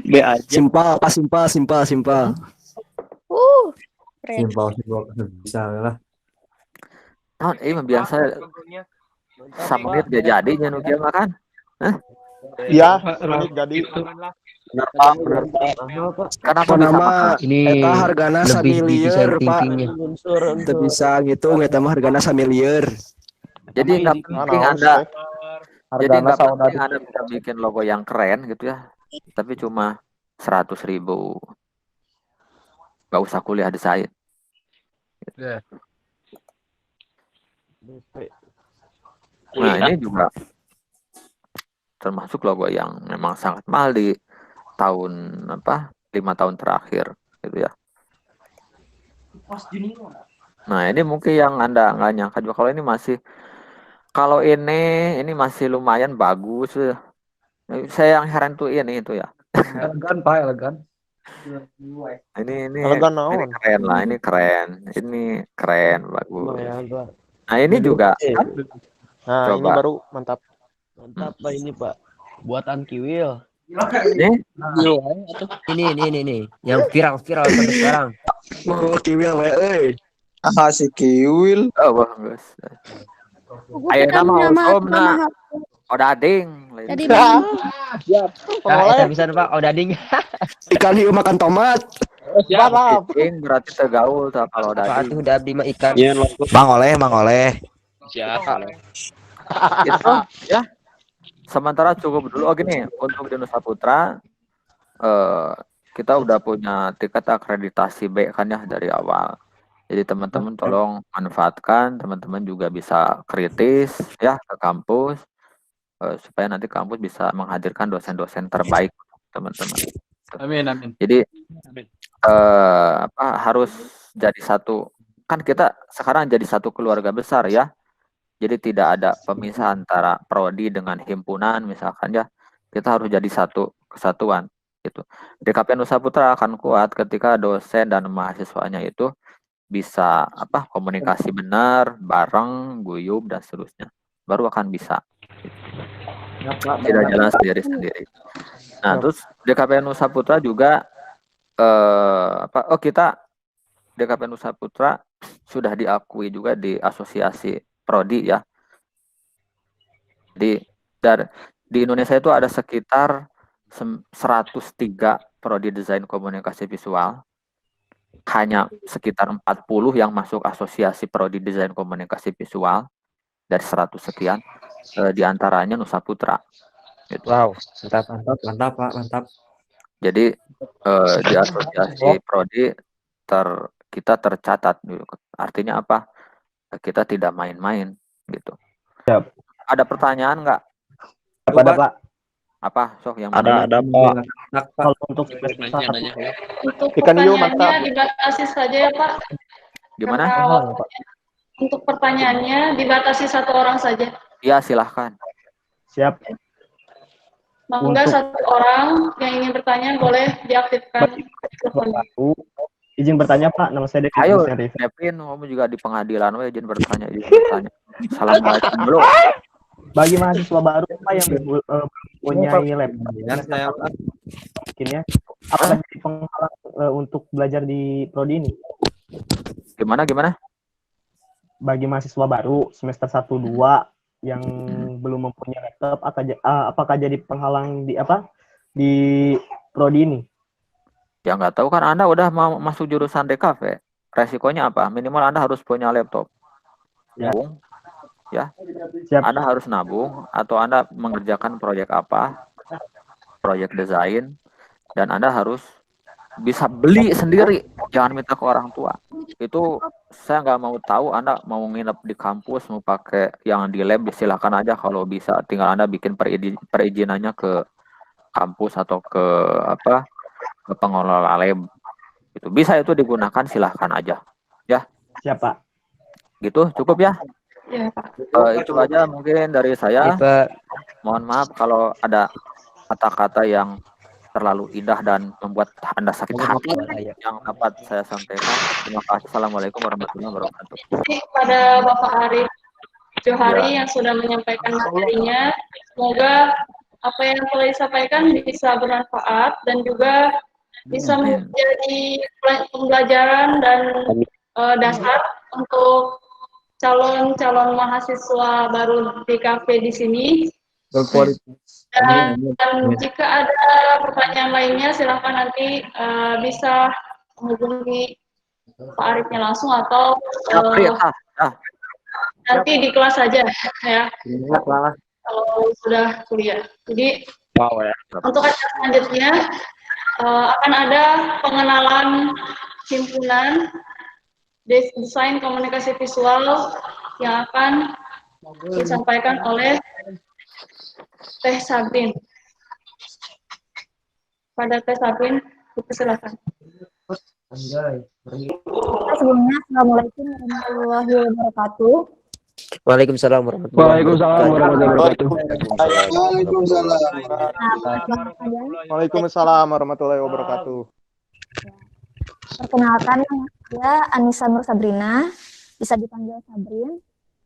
B aja. Simpel, simpel. Simpel bisa lah. Nah, ini biasa menit dia jadinya nukia makan. Iya, menit jadi. Kenapa bisa mahal? Ini Eta hargana lebih di design samiliar, Pak. thinkingnya. Itu bisa ngitung eta mah hargana samiliar. Jadi nggak penting Anda bisa bikin logo yang keren gitu ya, tapi cuma 100.000. Nggak usah kuliah desain. Nah, ini juga termasuk logo yang memang sangat mahal di tahun 5 tahun terakhir gitu ya. Nah, ini mungkin yang Anda nggak nyangka juga kalau ini masih lumayan bagus. Saya yang heran tuh ini itu ya. Elegan, Pak, elegan. Ini Elegan keren lah, ini keren, bagus. Nah, ini juga kan? Nah, Coba. ini baru mantap. Mantap Pak ini Pak. Buatan Kiwil. Ini Ini yang viral sampai sekarang. Mau kiwil we. Si Kiwil. oh bagus. Ayo nama usomna odading. Nah, bisa Pak odading. Ikan hiu makan tomat. Odading berarti tergaul tuh kalau odading. Udah abdi mah ikan. Mang Oleh. Itu ya. Sementara cukup dulu. Gini, untuk di Nusa Putra kita udah punya tiket akreditasi B kan ya dari awal. Jadi teman-teman tolong manfaatkan, teman-teman juga bisa kritis ya ke kampus supaya nanti kampus bisa menghadirkan dosen-dosen terbaik teman-teman. Amin. Jadi harus jadi satu, kan kita sekarang jadi satu keluarga besar ya. Jadi tidak ada pemisahan antara prodi dengan himpunan misalkan ya. Kita harus jadi satu kesatuan gitu. DKP Nusa Putra akan kuat ketika dosen dan mahasiswanya itu bisa komunikasi benar, bareng, guyup dan seterusnya. Baru akan bisa. Tidak jalan sendiri-sendiri. Nah, terus DKP Nusa Putra juga kita DKP Nusa Putra sudah diakui juga di asosiasi prodi ya. Di Indonesia itu ada sekitar 103 prodi desain komunikasi visual. Hanya sekitar 40 yang masuk asosiasi prodi desain komunikasi visual dari 100 sekian. Di antaranya Nusa Putra. Gitu. Wow, Mantap, Pak, mantap. Jadi di asosiasi prodi kita tercatat. Artinya apa? Kita tidak main-main gitu. Siap. Ada pertanyaan nggak? Ada Pak. Apa? Sok yang Ada mana? Pak. Kalau untuk Untuk Ikan hiu, pertanyaannya dibatasi saja ya Pak. Gimana? Karena waktunya. Untuk pertanyaannya dibatasi 1 orang saja. Iya, silahkan. Siap. Mangga Untuk- 1 orang yang ingin bertanya boleh diaktifkan mikrofonnya. Izin bertanya Pak, nama saya Devi Ayo, Hussein Rifki. Devin, kamu juga di pengadilan, izin bertanya. Assalamualaikum dulu. Bagi mahasiswa baru Pak yang mempunyai laptop Ya, saya mungkin ya, apakah jadi penghalang untuk belajar di prodi ini? Gimana? Bagi mahasiswa baru semester 1-2 yang belum mempunyai laptop, apakah jadi penghalang di prodi ini? Ya nggak tahu kan Anda udah mau masuk jurusan DKV. Resikonya apa? Minimal Anda harus punya laptop. Ya. Nabung, ya. Siap. Anda harus nabung atau Anda mengerjakan proyek apa? Proyek desain, dan Anda harus bisa beli sendiri. Jangan minta ke orang tua. Itu saya nggak mau tahu Anda mau nginep di kampus, mau pakai yang di lab, silakan aja kalau bisa. Tinggal Anda bikin perizinannya ke kampus atau ke pengelola lab. Itu bisa itu digunakan, silahkan aja. Ya. Siap Pak. Gitu, cukup ya? Ya Pak. Itu aja mungkin dari saya. Mohon maaf kalau ada kata-kata yang terlalu indah dan membuat Anda sakit hati yang dapat saya sampaikan. Terima kasih. Assalamualaikum warahmatullahi wabarakatuh. Kepada Bapak Arif Johari yang sudah menyampaikan materinya, semoga apa yang telah disampaikan bisa bermanfaat dan juga bisa menjadi pembelajaran dan dasar untuk calon-calon mahasiswa baru di kafe di sini. Dan jika ada pertanyaan lainnya, silahkan nanti bisa menghubungi Pak Arifnya langsung atau nanti di kelas saja ya. Kalau sudah kuliah. Jadi untuk acara selanjutnya akan ada pengenalan himpunan desain komunikasi visual yang akan disampaikan oleh Teh Sabrin. Pada Teh Sabrin, silakan. Sebelumnya, Assalamualaikum warahmatullahi wabarakatuh. Waalaikumsalam warahmatullahi wabarakatuh. Waalaikumsalam warahmatullahi wabarakatuh. Perkenalkan, saya Anissa Nur Sabrina, bisa dipanggil Sabrin,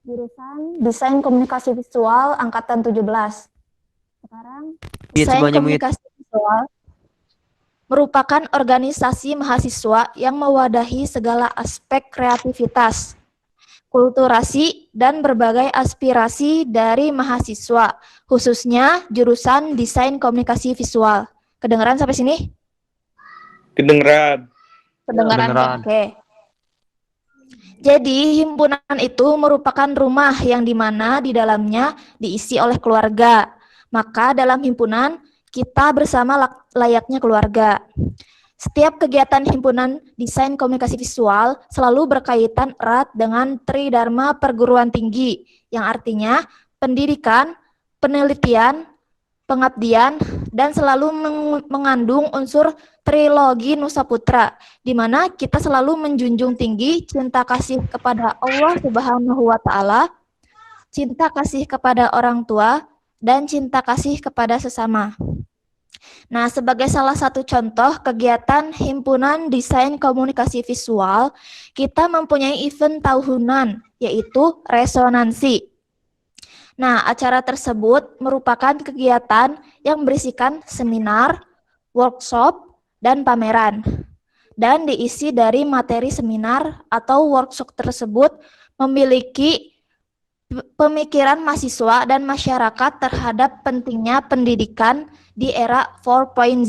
jurusan Desain Komunikasi Visual angkatan 17. Sekarang, Desain Komunikasi Visual merupakan organisasi mahasiswa yang mewadahi segala aspek kreativitas, kulturasi, dan berbagai aspirasi dari mahasiswa, khususnya jurusan Desain Komunikasi Visual. Kedengaran sampai sini? Kedengeran. Kedengaran. Oke. Jadi, himpunan itu merupakan rumah yang dimana di dalamnya diisi oleh keluarga. Maka dalam himpunan, kita bersama layaknya keluarga. Setiap kegiatan himpunan desain komunikasi visual selalu berkaitan erat dengan Tridharma Perguruan Tinggi, yang artinya pendidikan, penelitian, pengabdian, dan selalu mengandung unsur trilogi Nusa Putra, di mana kita selalu menjunjung tinggi cinta kasih kepada Allah Subhanahu wa Ta'ala, cinta kasih kepada orang tua, dan cinta kasih kepada sesama. Nah, sebagai salah satu contoh kegiatan himpunan desain komunikasi visual, kita mempunyai event tahunan, yaitu resonansi. Nah, acara tersebut merupakan kegiatan yang berisikan seminar, workshop, dan pameran. Dan diisi dari materi seminar atau workshop tersebut memiliki pemikiran mahasiswa dan masyarakat terhadap pentingnya pendidikan di era 4.0.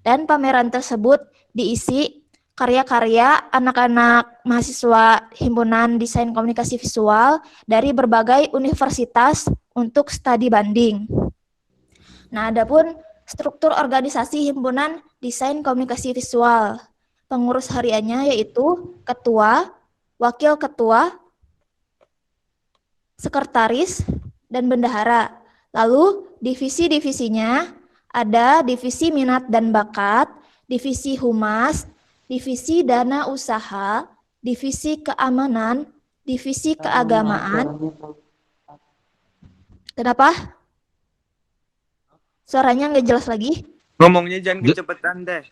Dan pameran tersebut diisi karya-karya anak-anak mahasiswa himpunan desain komunikasi visual dari berbagai universitas untuk studi banding. Nah, adapun struktur organisasi himpunan desain komunikasi visual, pengurus hariannya yaitu ketua, wakil ketua, sekretaris, dan bendahara. Lalu divisi-divisinya ada divisi minat dan bakat, divisi humas, divisi dana usaha, divisi keamanan, divisi keagamaan. Kenapa? Suaranya nggak jelas lagi? Ngomongnya jangan kecepatan deh.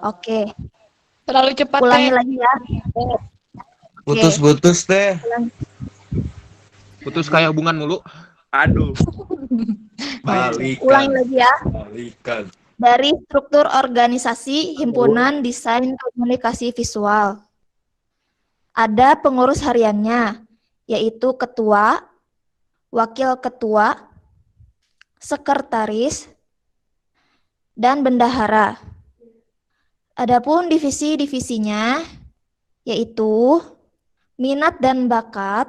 Oke. Terlalu cepat. Ulangi lagi ya. Putus-putus teh. Putus kayak hubungan mulu. Aduh. Ulangi lagi ya. Balikan. Dari struktur organisasi Himpunan Desain Komunikasi Visual. Ada pengurus hariannya, yaitu ketua, wakil ketua, sekretaris, dan bendahara. Adapun divisi-divisinya, yaitu minat dan bakat,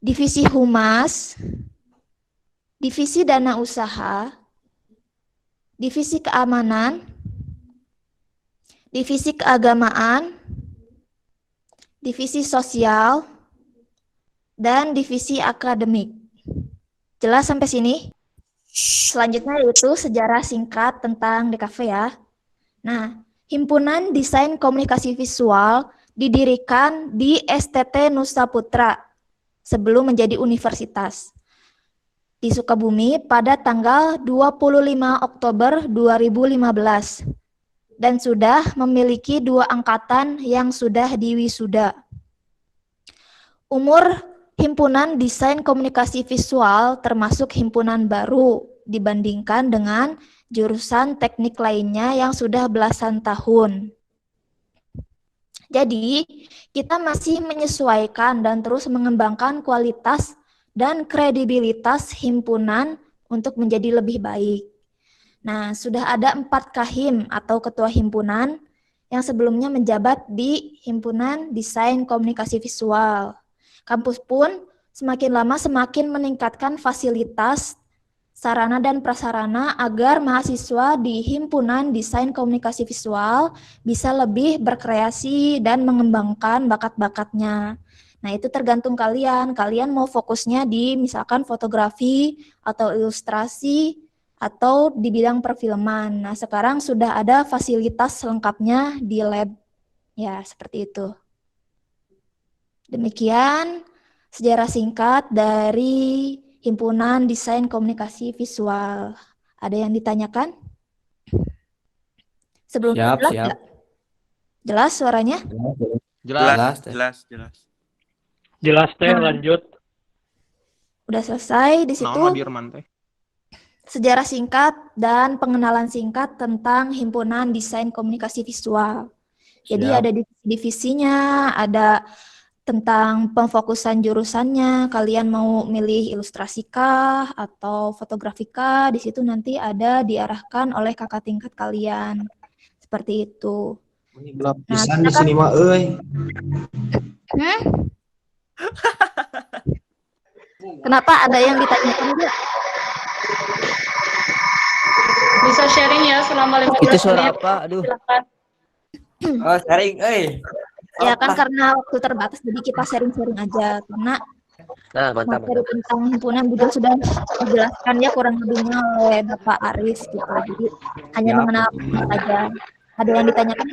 divisi humas, divisi dana usaha, divisi keamanan, divisi keagamaan, divisi sosial, dan divisi akademik. Jelas sampai sini? Selanjutnya yaitu sejarah singkat tentang DKV ya. Nah, Himpunan Desain Komunikasi Visual didirikan di STT Nusa Putra sebelum menjadi universitas di Sukabumi pada tanggal 25 Oktober 2015 dan sudah memiliki 2 angkatan yang sudah diwisuda. Umur Himpunan Desain Komunikasi Visual termasuk himpunan baru dibandingkan dengan jurusan teknik lainnya yang sudah belasan tahun. Jadi, kita masih menyesuaikan dan terus mengembangkan kualitas dan kredibilitas himpunan untuk menjadi lebih baik. Nah, sudah ada 4 kahim atau ketua himpunan yang sebelumnya menjabat di Himpunan Desain Komunikasi Visual. Kampus pun semakin lama semakin meningkatkan fasilitas, sarana dan prasarana agar mahasiswa di Himpunan Desain Komunikasi Visual bisa lebih berkreasi dan mengembangkan bakat-bakatnya. Nah, itu tergantung kalian. Kalian mau fokusnya di misalkan fotografi atau ilustrasi atau di bidang perfilman. Nah, sekarang sudah ada fasilitas lengkapnya di lab. Ya, seperti itu. Demikian sejarah singkat dari Himpunan Desain Komunikasi Visual. Ada yang ditanyakan? Sebelumnya jelas nggak? Jelas suaranya? Jelas. Jelas teh, lanjut. Udah selesai di situ. Nama Dirman teh. Sejarah singkat dan pengenalan singkat tentang Himpunan Desain Komunikasi Visual. Jadi ada divisinya, ada tentang pemfokusan jurusannya, kalian mau milih ilustrasi kah atau fotografi kah, di situ nanti ada diarahkan oleh kakak tingkat kalian. Seperti itu. Gelap pisan di sini mah euy. Kenapa ada yang ditanyakan juga? Bisa sharing ya selama 15 menit. Itu suara apa? Aduh. Silakan. Oh, sharing euy. Ya kan karena waktu terbatas jadi kita sharing-sharing aja karena Mantap. materi tentang himpunan juga sudah dijelaskan ya kurang lebihnya oleh Bapak Aris gitu. Jadi hanya mengenal saja. Ada yang ditanyakan?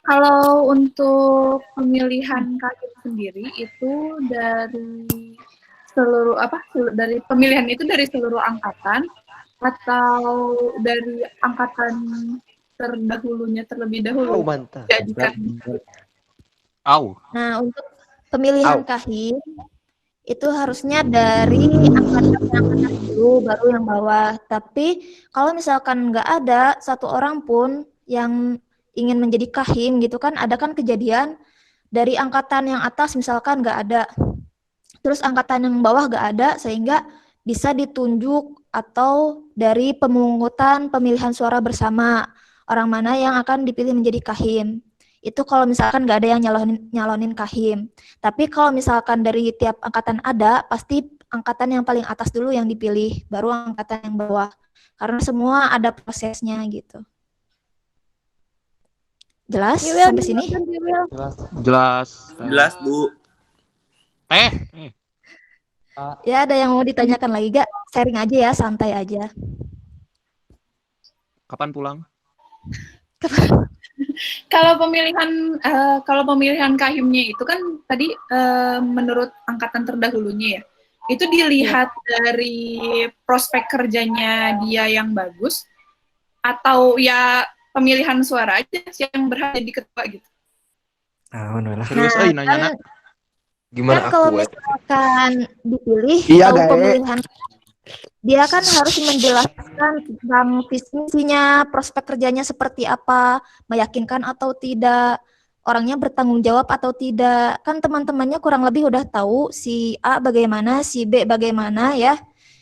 Kalau untuk pemilihan KKIP sendiri itu dari seluruh dari pemilihan itu dari seluruh angkatan atau dari angkatan terdahulunya terlebih dahulu? Mantap. Nah, untuk pemilihan KHIM itu harusnya dari angkatan dulu baru yang bawah. Tapi kalau misalkan nggak ada satu orang pun yang ingin menjadi KHIM gitu kan, ada kan kejadian dari angkatan yang atas misalkan nggak ada, terus angkatan yang bawah nggak ada, sehingga bisa ditunjuk atau dari pemungutan pemilihan suara bersama orang mana yang akan dipilih menjadi KHIM. Itu kalau misalkan nggak ada yang nyalonin KHIM. Tapi kalau misalkan dari tiap angkatan ada, pasti angkatan yang paling atas dulu yang dipilih, baru angkatan yang bawah. Karena semua ada prosesnya gitu. Jelas sampai sini? Jelas, Bu. Teh. Ya, ada yang mau ditanyakan lagi gak? Sharing aja ya, santai aja. Kapan pulang? Kalau pemilihan kahimnya itu kan tadi menurut angkatan terdahulunya ya, itu dilihat dari prospek kerjanya dia yang bagus atau ya pemilihan suara aja yang berhak jadi ketua gitu. Serius nanya. Gimana Kan kalau aku? misalkan dipilih Iya, atau Gae. pemilihan, dia kan harus menjelaskan tentang visi misinya, prospek kerjanya seperti apa, meyakinkan atau tidak, orangnya bertanggung jawab atau tidak. Kan teman-temannya kurang lebih udah tahu si A bagaimana, si B bagaimana ya.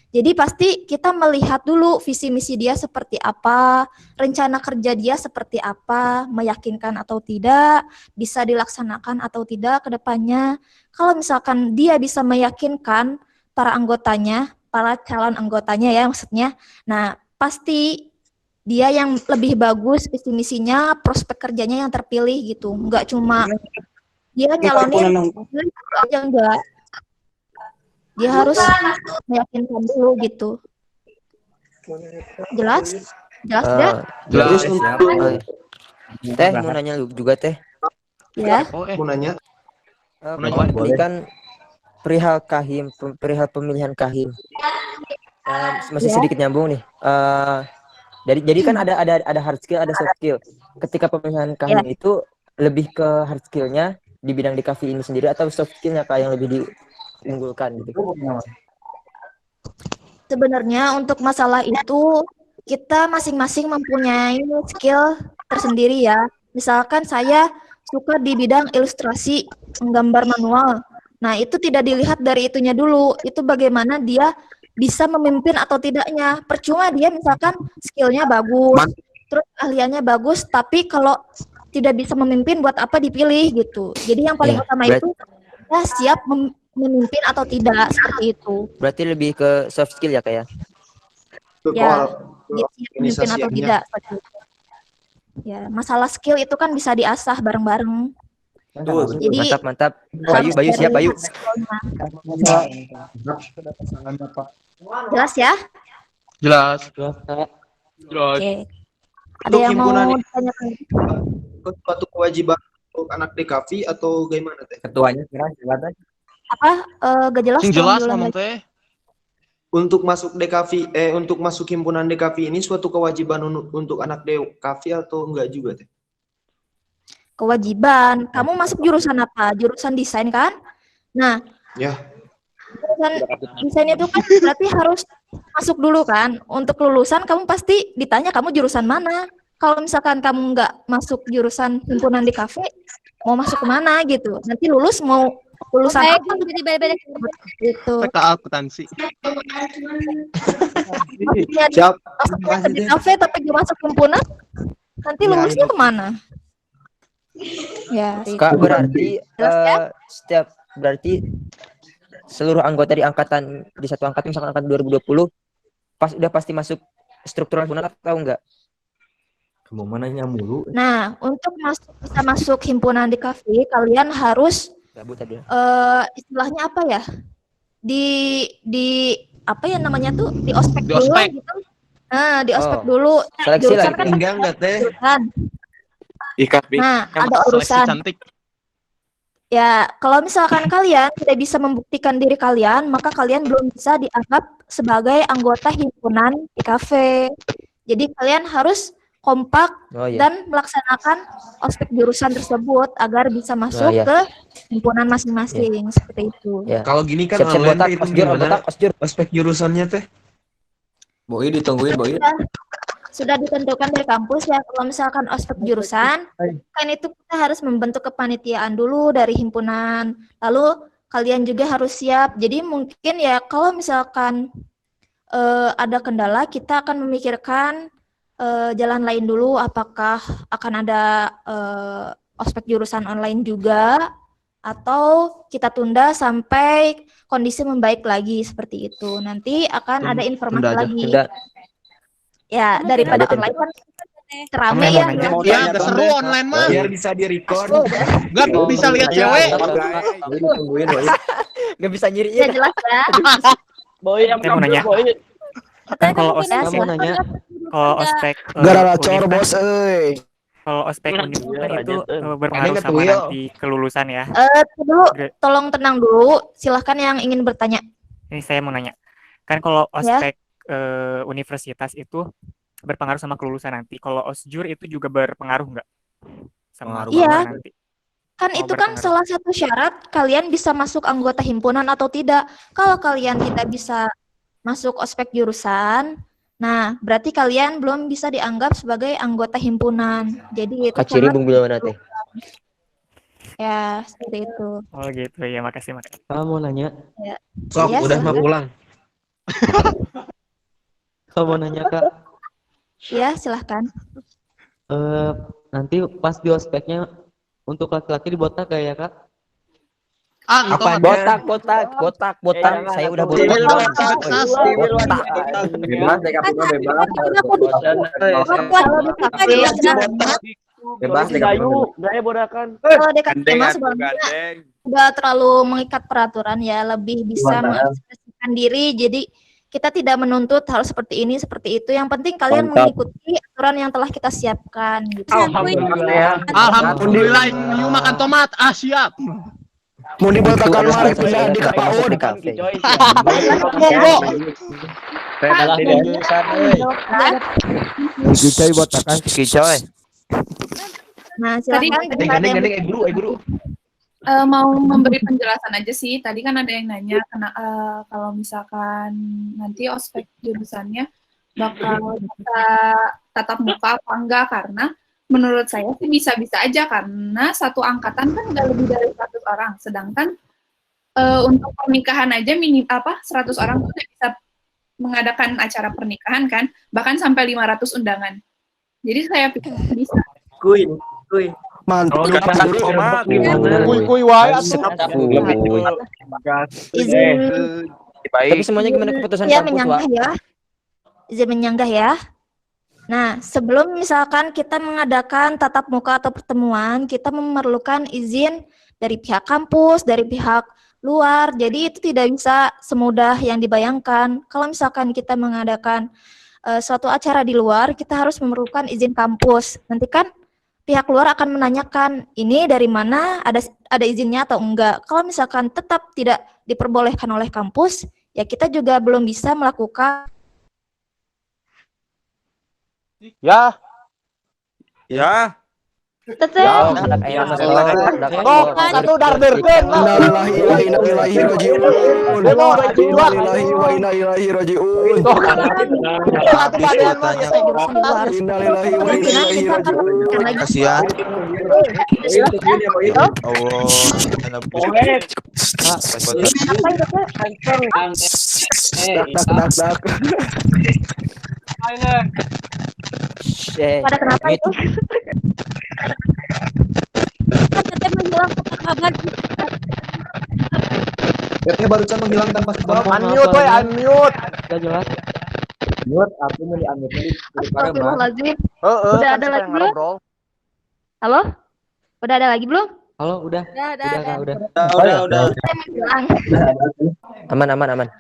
Jadi pasti kita melihat dulu visi misi dia seperti apa, rencana kerja dia seperti apa, meyakinkan atau tidak, bisa dilaksanakan atau tidak ke depannya. Kalau misalkan dia bisa meyakinkan para anggotanya, para calon anggotanya ya maksudnya, nah pasti dia yang lebih bagus visi misinya, prospek kerjanya yang terpilih gitu. Enggak cuma dia nyalonin aja enggak. Dia harus meyakinkan dulu gitu. Jelas? Jelas enggak? Jelas. Teh mau nanya juga teh. Ya. Mau nanya? Ini kan perihal kahim, perihal pemilihan kahim. Masih sedikit nyambung nih. Jadi kan ada hard skill, ada soft skill. Ketika pemilihan kahim itu lebih ke hard skillnya di bidang DKV ini sendiri atau soft skillnya Kak yang lebih diunggulkan gitu? Sebenarnya untuk masalah itu kita masing-masing mempunyai skill tersendiri ya. Misalkan saya suka di bidang ilustrasi, menggambar manual. Nah, itu tidak dilihat dari itunya dulu. Itu bagaimana dia bisa memimpin atau tidaknya. Percuma dia misalkan skillnya bagus, terus ahliannya bagus, tapi kalau tidak bisa memimpin buat apa dipilih gitu. Jadi yang paling utama itu kita siap memimpin atau tidak, seperti itu. Berarti lebih ke soft skill ya Kak ya? Ya, memimpin atau tidak. Ya, masalah skill itu kan bisa diasah bareng-bareng. Jadi mantap. Bayu siap Bayu. Jelas ya? Jelas. Oke. Ada yang mau ditanyakan? Suatu kewajiban untuk anak DKV atau gimana teh? Ketuanya silakan. Apa? Gak jelas? Jelas ngomong teh. Untuk masuk DKV, untuk masuk himpunan DKV ini suatu kewajiban untuk anak DKV atau enggak juga teh? Kewajiban. Kamu masuk jurusan apa? Jurusan desain kan? Nah, ya. Jurusan desain itu kan berarti harus masuk dulu kan? Untuk lulusan kamu pasti ditanya kamu jurusan mana. Kalau misalkan kamu nggak masuk jurusan himpunan DKV, mau masuk kemana gitu? Nanti lulus mau lulusan apa? Itu. PK akuntansi. Siap. Di kafe tapi gak masuk himpunan, nanti lulusnya kemana? Ya. Kak berarti berarti seluruh anggota di angkatan di satu angkatan misalkan angkatan 2020 udah pasti masuk struktural himpunan atau enggak? Kamu mana mulu? Nah, untuk bisa masuk himpunan di kafe, kalian harus istilahnya apa ya? Di apa ya namanya tuh? Di ospek dulu gitu. Nah, di ospek dulu. Seleksi lagi. Kan enggak teh. Nah, ada urusan. Ya, kalau misalkan kalian tidak bisa membuktikan diri kalian, maka kalian belum bisa dianggap sebagai anggota himpunan di kafe. Jadi kalian harus kompak dan melaksanakan ospek jurusan tersebut agar bisa masuk ke himpunan masing-masing seperti itu. Kalau gini kan online itu gimana? Ospek jurusannya teh? Boy ditungguin Boy. Sudah ditentukan dari kampus ya. Kalau misalkan ospek jurusan, kan itu kita harus membentuk kepanitiaan dulu dari himpunan. Lalu kalian juga harus siap. Jadi mungkin ya kalau misalkan ada kendala, kita akan memikirkan jalan lain dulu. Apakah akan ada ospek jurusan online juga, atau kita tunda sampai kondisi membaik lagi seperti itu. Nanti akan ada informasi lagi. Ya, daripada online kan rame ya. Ya, seru online mah. Biar bisa di-record. Enggak bisa lihat cewek. Gak bisa Ya nyiriin. jelas ya. Boy yang Saya mau nanya. Kan kalau Ya, Saya mau nanya. kalau ospek Gara univ cor kan, bos kalau ospek univ kan itu berpengaruh Ada sama ngetuil. nanti kelulusan ya. Dulu, Gra- tolong tenang dulu. Silahkan yang ingin bertanya. Ini saya mau nanya. Kan kalau Ya. ospek universitas itu berpengaruh sama kelulusan nanti. Kalau osjur itu juga berpengaruh nggak sama Pengaruh Iya. kelulusan nanti? Kan Oh, itu kan berpengaruh. salah satu syarat kalian bisa masuk anggota himpunan atau tidak. Kalau kalian tidak bisa masuk ospek jurusan, nah berarti kalian belum bisa dianggap sebagai anggota himpunan. Jadi itu Kaciri sangat Bung Bilwana teh. ya seperti itu. Oh gitu ya, makasih. Kamu mau nanya? Ya. Sok, Ya, udah mah silakan. pulang. Kamu mau nanya Kak? Ya, silahkan. Nanti pas di ospeknya untuk laki-laki dibotak gak ya Kak? Apa Botak. Saya udah botak. Bebas, DKV mah bebas. Gaya bodakan. Kalau DKV mah sebenarnya udah terlalu mengikat peraturan ya, lebih bisa mengekspresikan diri. Jadi kita tidak menuntut harus seperti ini, seperti itu. Yang penting kalian mengikuti aturan yang telah kita siapkan. Gitu. Alhamdulillah, you makan tomat. Ah, siap. Mau dibotakan mari pindah di KPAUD. Kicau botakan kicau. Nah, Tadi silakan. Guru. mau memberi penjelasan aja sih. Tadi kan ada yang nanya kalau misalkan nanti ospek jurusannya bakal bisa tatap muka apa enggak, karena menurut saya sih bisa-bisa aja, karena satu angkatan kan nggak lebih dari 100 orang, sedangkan untuk pernikahan aja 100 orang tuh udah bisa mengadakan acara pernikahan kan, bahkan sampai 500 undangan. Jadi saya pikir bisa. Kuy. Mantap. Kuy wae Izin Tapi semuanya gimana keputusan ya kampus, menyanggah Wak? ya. Izin menyanggah ya. Nah, sebelum misalkan kita mengadakan tatap muka atau pertemuan, kita memerlukan izin dari pihak kampus, dari pihak luar. Jadi itu tidak bisa semudah yang dibayangkan. Kalau misalkan kita mengadakan suatu acara di luar, kita harus memerlukan izin kampus. Nanti kan pihak luar akan menanyakan ini dari mana, ada izinnya atau enggak. Kalau misalkan tetap tidak diperbolehkan oleh kampus, ya kita juga belum bisa melakukan. Ya. Tetep. Anak ayam masalah. Satu darderkeun. Innalillahi wa inna ilaihi rajiun. Innalillahi wa inna ilaihi rajiun. Innalillahi wa inna ilaihi rajiun. Kasihan. Dak. Pada kenapa itu? Tetep menghilang kabar. Teteh barusan menghilang tanpa sebab. Unmute. Udah jelas. Mute, aku mau di-unmute dulu. Astagfirullahaladzim. Heeh. Udah ada lagi belum? Halo? Udah ada lagi belum? Halo, udah. Udah. Udah. Saya menghilang. Aman.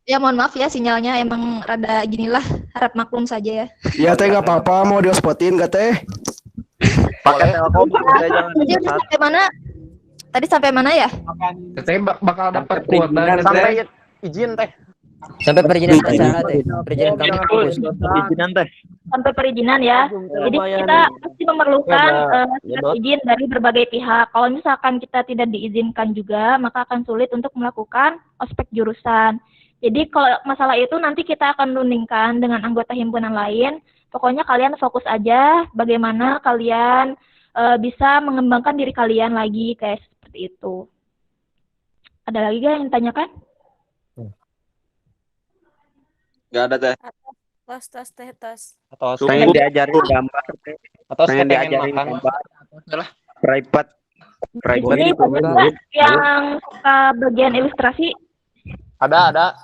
Ya mohon maaf ya, sinyalnya emang rada ginilah, harap maklum saja ya. Ya teh nggak apa-apa, mau diospotin gak teh? Pakai Telkom. Jadi udah sampai mana? Tadi sampai mana ya? Saya bakal dapat kuota. Sampai izin teh. Sampai perizinan acara teh. Perizinan kampus. Izinan teh. Sampai perizinan ya. Jadi kita pasti memerlukan surat izin dari berbagai pihak. Kalau misalkan kita tidak diizinkan juga, maka akan sulit untuk melakukan ospek jurusan. Jadi kalau masalah itu nanti kita akan rundingkan dengan anggota himpunan lain. Pokoknya kalian fokus aja bagaimana kalian bisa mengembangkan diri kalian lagi kayak seperti itu. Ada lagi gak yang ditanyakan? Enggak ada teh. Tos. Atau pengen diajarin gambar. Atau pengen diajarin gambar. Private. Ini banyak yang suka bagian ilustrasi. Ada.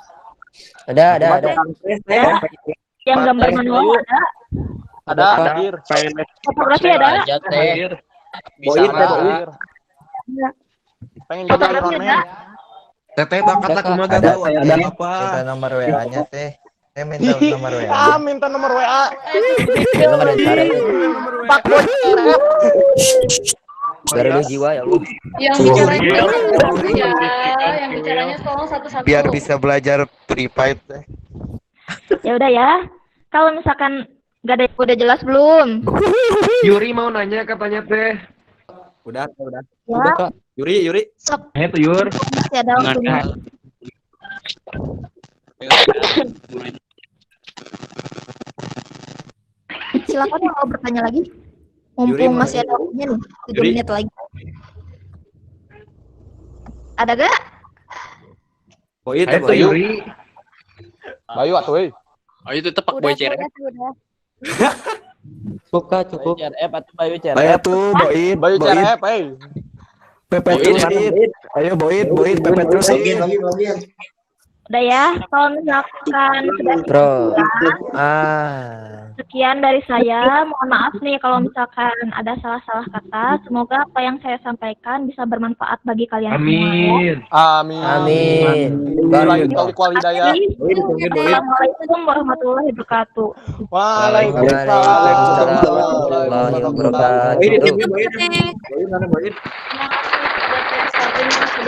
Yang gambar manual ada. Hadir. Fotografi ada. Bisa. Pengen jadi Fotografi drone. ada. Teteh bakat aku mah gak tahu apa. Minta nomor WA-nya teh. Minta nomor WA. Minta nomor WA. Belum ada cara. Pak bocor. Biar lu jiwa ya Allah. Yang bicaranya ya, yang bicaranya tolong satu-satu. Biar bisa belajar prepaid teh. Ya udah ya. Kalau misalkan nggak ada, udah jelas belum? Yuri mau nanya katanya teh. Udah. Ya. Kak. Yuri. Sok. Itu Yur. Masih ada waktunya. Silakan yang mau bertanya lagi. Mumpung masih ada waktunya nih, 7 menit lagi. Ada gak? Boit, Itu Yuri. Bayu atuh euy. Ayo itu tepak boy cerek. Cukup. CRF atau Bayu CRF? Ayo tuh, Boit. Bayu CRF, Pepet terusin. Ayo Boit, pepet terusin. Udah ya, kalau misalkan sudah Bro. sekian dari saya. Mohon maaf nih kalau misalkan ada salah-salah kata. Semoga apa yang saya sampaikan bisa bermanfaat bagi kalian semua. Amin. Billahi taufiq wal hidayah. Assalamualaikum warahmatullahi wabarakatuh. Waalaikumsalam warahmatullahi wabarakatuh.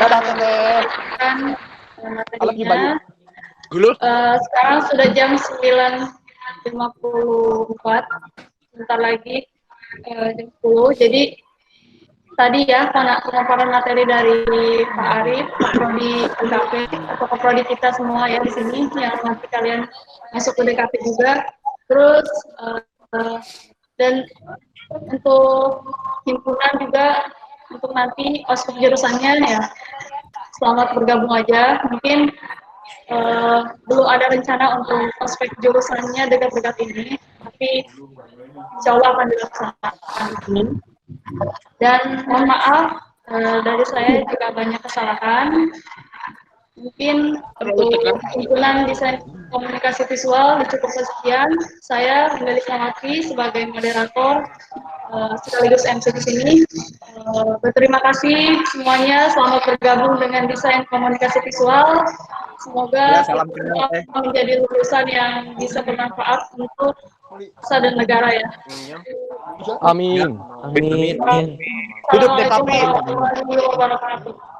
Dadah Teteh. Materinya. Sekarang sudah jam 9.54, sebentar lagi jam 10. Jadi tadi ya pemaparan materi dari Pak Arif, Prodi DKP atau Prodi kita semua ya di sini yang nanti kalian masuk ke DKP juga. Terus dan untuk himpunan juga untuk nanti ospek jurusannya ya. Selamat bergabung aja. Mungkin belum ada rencana untuk ospek jurusannya dekat-dekat ini, tapi insya Allah akan dilaksanakan. Dan mohon maaf dari saya juga banyak kesalahan. Mungkin untuk himpunan desain komunikasi visual cukup sekian. Saya Melis Mawati sebagai moderator sekaligus MC di sini. Berterima kasih semuanya. Selamat bergabung dengan desain komunikasi visual. Semoga menjadi lulusan yang bisa bermanfaat untuk bangsa dan negara ya. Amin. Hidup DKP. Assalamualaikum warahmatullahi wabarakatuh.